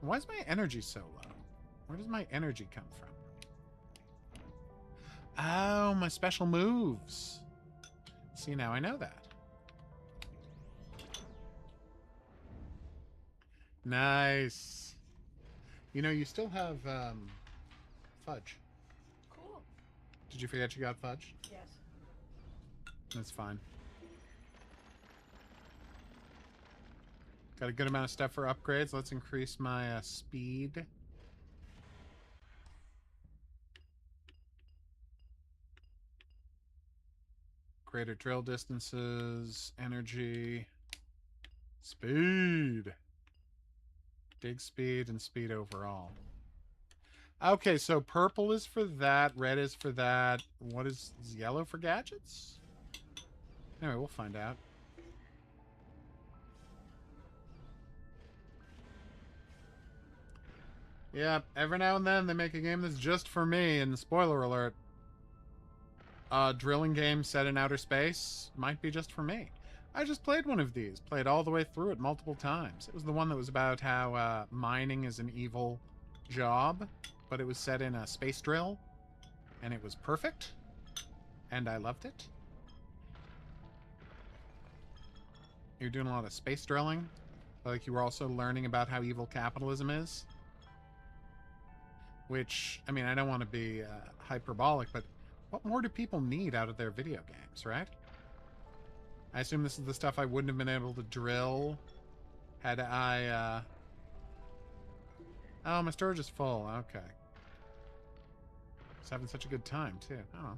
Why is my energy so low? Where does my energy come from? Oh, my special moves. See, now I know that. Nice. You know, you still have fudge. Cool. Did you forget you got fudge? Yes. That's fine. Got a good amount of stuff for upgrades. Let's increase my speed. Greater drill distances, energy, speed. Dig speed and speed overall. Okay, so purple is for that, red is for that. What is yellow for gadgets? Anyway, we'll find out. Yep, every now and then they make a game that's just for me, and spoiler alert, a drilling game set in outer space might be just for me. I just played one of these, played all the way through it multiple times. It was the one that was about how mining is an evil job, but it was set in a space drill, and it was perfect, and I loved it. You're doing a lot of space drilling, like you were also learning about how evil capitalism is. Which, I mean, I don't want to be hyperbolic, but what more do people need out of their video games, right? I assume this is the stuff I wouldn't have been able to drill had I, Oh, my storage is full. Okay. Just having such a good time, too. Oh.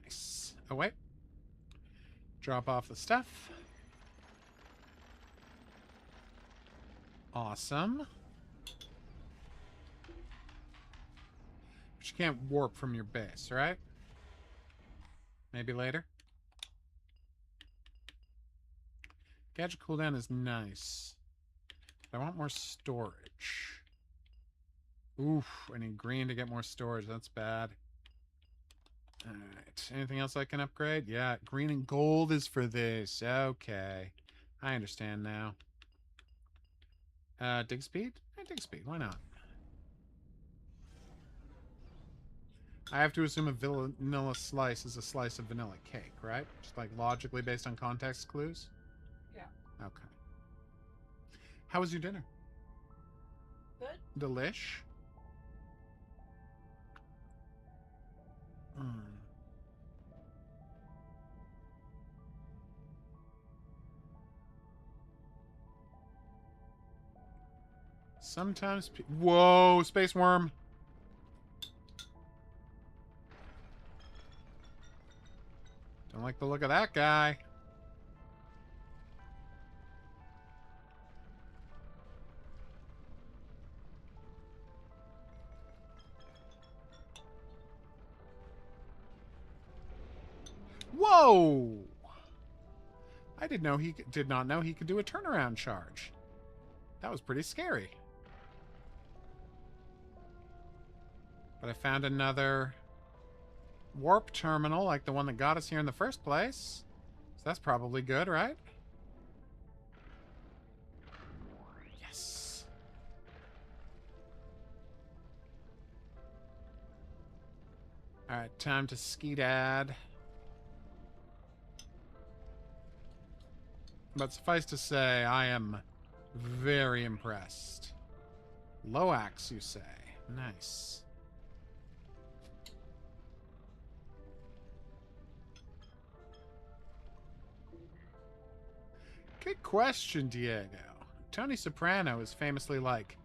Nice. Oh, wait. Drop off the stuff. Awesome. But you can't warp from your base, right? Maybe later. Gadget cooldown is nice. But I want more storage. Oof, I need green to get more storage. That's bad. Alright. Anything else I can upgrade? Yeah, green and gold is for this. Okay. I understand now. Dig speed? Dig speed. Why not? I have to assume a vanilla slice is a slice of vanilla cake, right? Just like logically based on context clues? Yeah. Okay. How was your dinner? Good. Delish? Mm. Sometimes... Whoa! Space worm! Don't like the look of that guy. Whoa! I did not know he could do a turnaround charge. That was pretty scary. But I found another warp terminal like the one that got us here in the first place. So that's probably good, right? Yes. Alright, time to skeedad. But suffice to say, I am very impressed. Loax, you say? Nice. Good question, Diego. Tony Soprano is famously like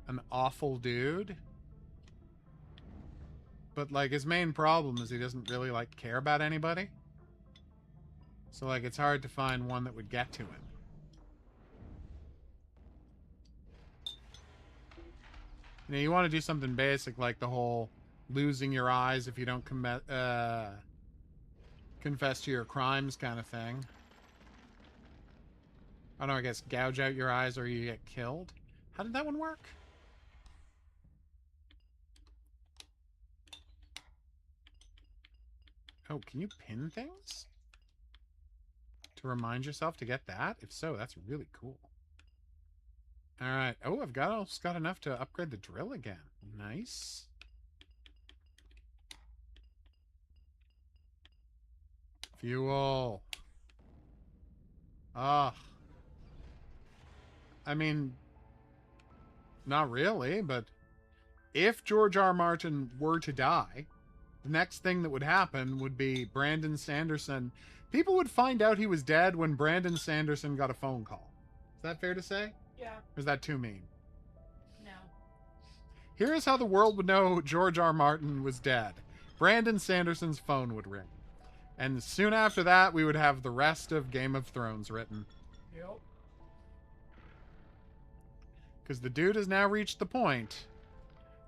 an awful dude. But like his main problem is he doesn't really like care about anybody. So like it's hard to find one that would get to him. You know, you want to do something basic like the whole losing your eyes if you don't confess to your crimes kind of thing. I don't know, I guess gouge out your eyes or you get killed. How did that one work? Oh, can you pin things? To remind yourself to get that? If so, that's really cool. Alright. Oh, I've almost got enough to upgrade the drill again. Nice. Fuel. Ah. I mean, not really, but if George R. Martin were to die, the next thing that would happen would be Brandon Sanderson. People would find out he was dead when Brandon Sanderson got a phone call. Is that fair to say? Yeah. Or is that too mean? No. Here's how the world would know George R. Martin was dead. Brandon Sanderson's phone would ring. And soon after that, we would have the rest of Game of Thrones written. Yep. Because the dude has now reached the point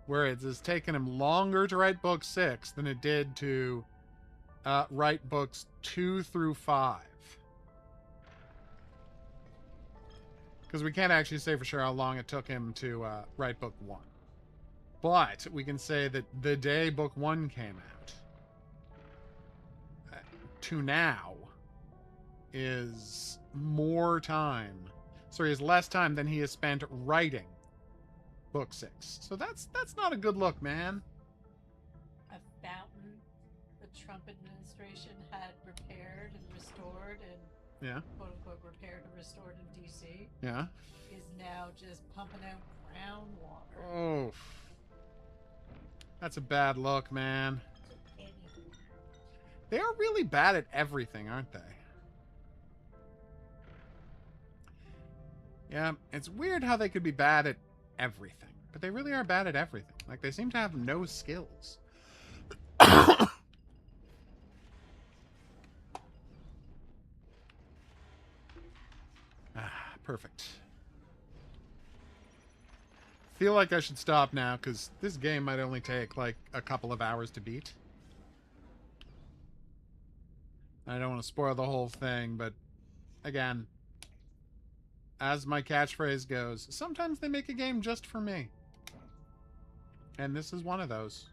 where it has taken him longer to write book 6 than it did to write books 2 through 5. Because we can't actually say for sure how long it took him to write book 1. But we can say that the day book 1 came out to now is more time. Sorry, is less time than he has spent writing book 6. So that's not a good look, man. A fountain the Trump administration had repaired and restored and Yeah. quote unquote repaired and restored in DC Yeah. is now just pumping out groundwater. Oh. That's a bad look, man. They are really bad at everything, aren't they? Yeah, it's weird how they could be bad at everything, but they really are bad at everything. Like, they seem to have no skills. Perfect. Feel like I should stop now, because this game might only take, like, a couple of hours to beat. I don't want to spoil the whole thing, but, again, as my catchphrase goes, sometimes they make a game just for me. And this is one of those.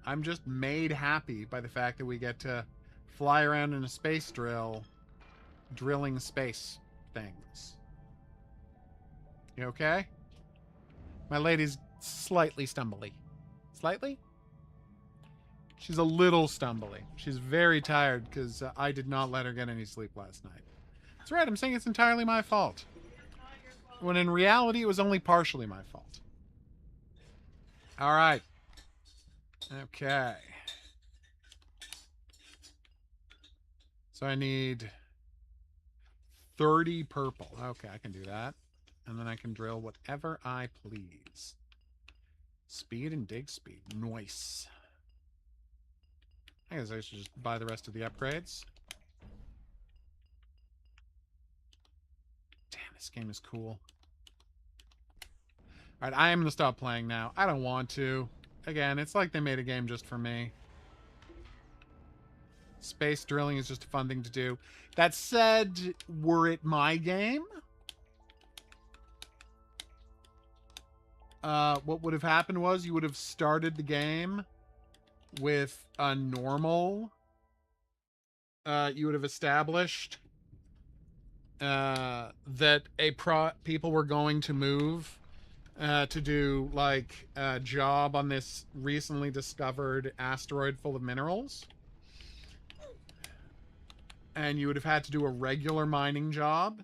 I'm just made happy by the fact that we get to fly around in a space drill, drilling space things. You okay? My lady's slightly stumbly. Slightly? She's a little stumbly. She's very tired because I did not let her get any sleep last night. That's right, I'm saying it's entirely my fault. When in reality, it was only partially my fault. All right. Okay. So I need 30 purple. Okay, I can do that. And then I can drill whatever I please. Speed and dig speed. Nice. I guess I should just buy the rest of the upgrades. Damn, this game is cool. Alright, I am going to stop playing now. I don't want to. Again, it's like they made a game just for me. Space drilling is just a fun thing to do. That said, were it my game, what would have happened was you would have started the game with a normal. You would have established that people were going to move to do like a job on this recently discovered asteroid full of minerals. And you would have had to do a regular mining job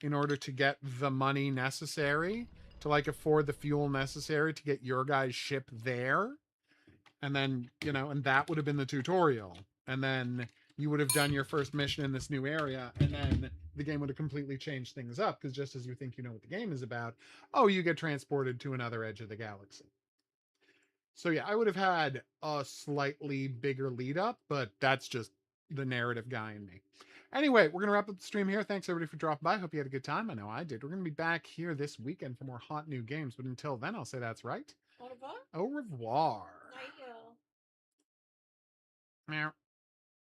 in order to get the money necessary to like afford the fuel necessary to get your guys' ship there. And then, and that would have been the tutorial. And then you would have done your first mission in this new area, and then the game would have completely changed things up, because just as you think you know what the game is about, oh, you get transported to another edge of the galaxy. So yeah, I would have had a slightly bigger lead up, but that's just the narrative guy in me. Anyway, we're going to wrap up the stream here. Thanks everybody for dropping by. Hope you had a good time. I know I did. We're going to be back here this weekend for more hot new games, but until then, I'll say that's right. Au revoir. Au revoir. Night, y'all. Meow.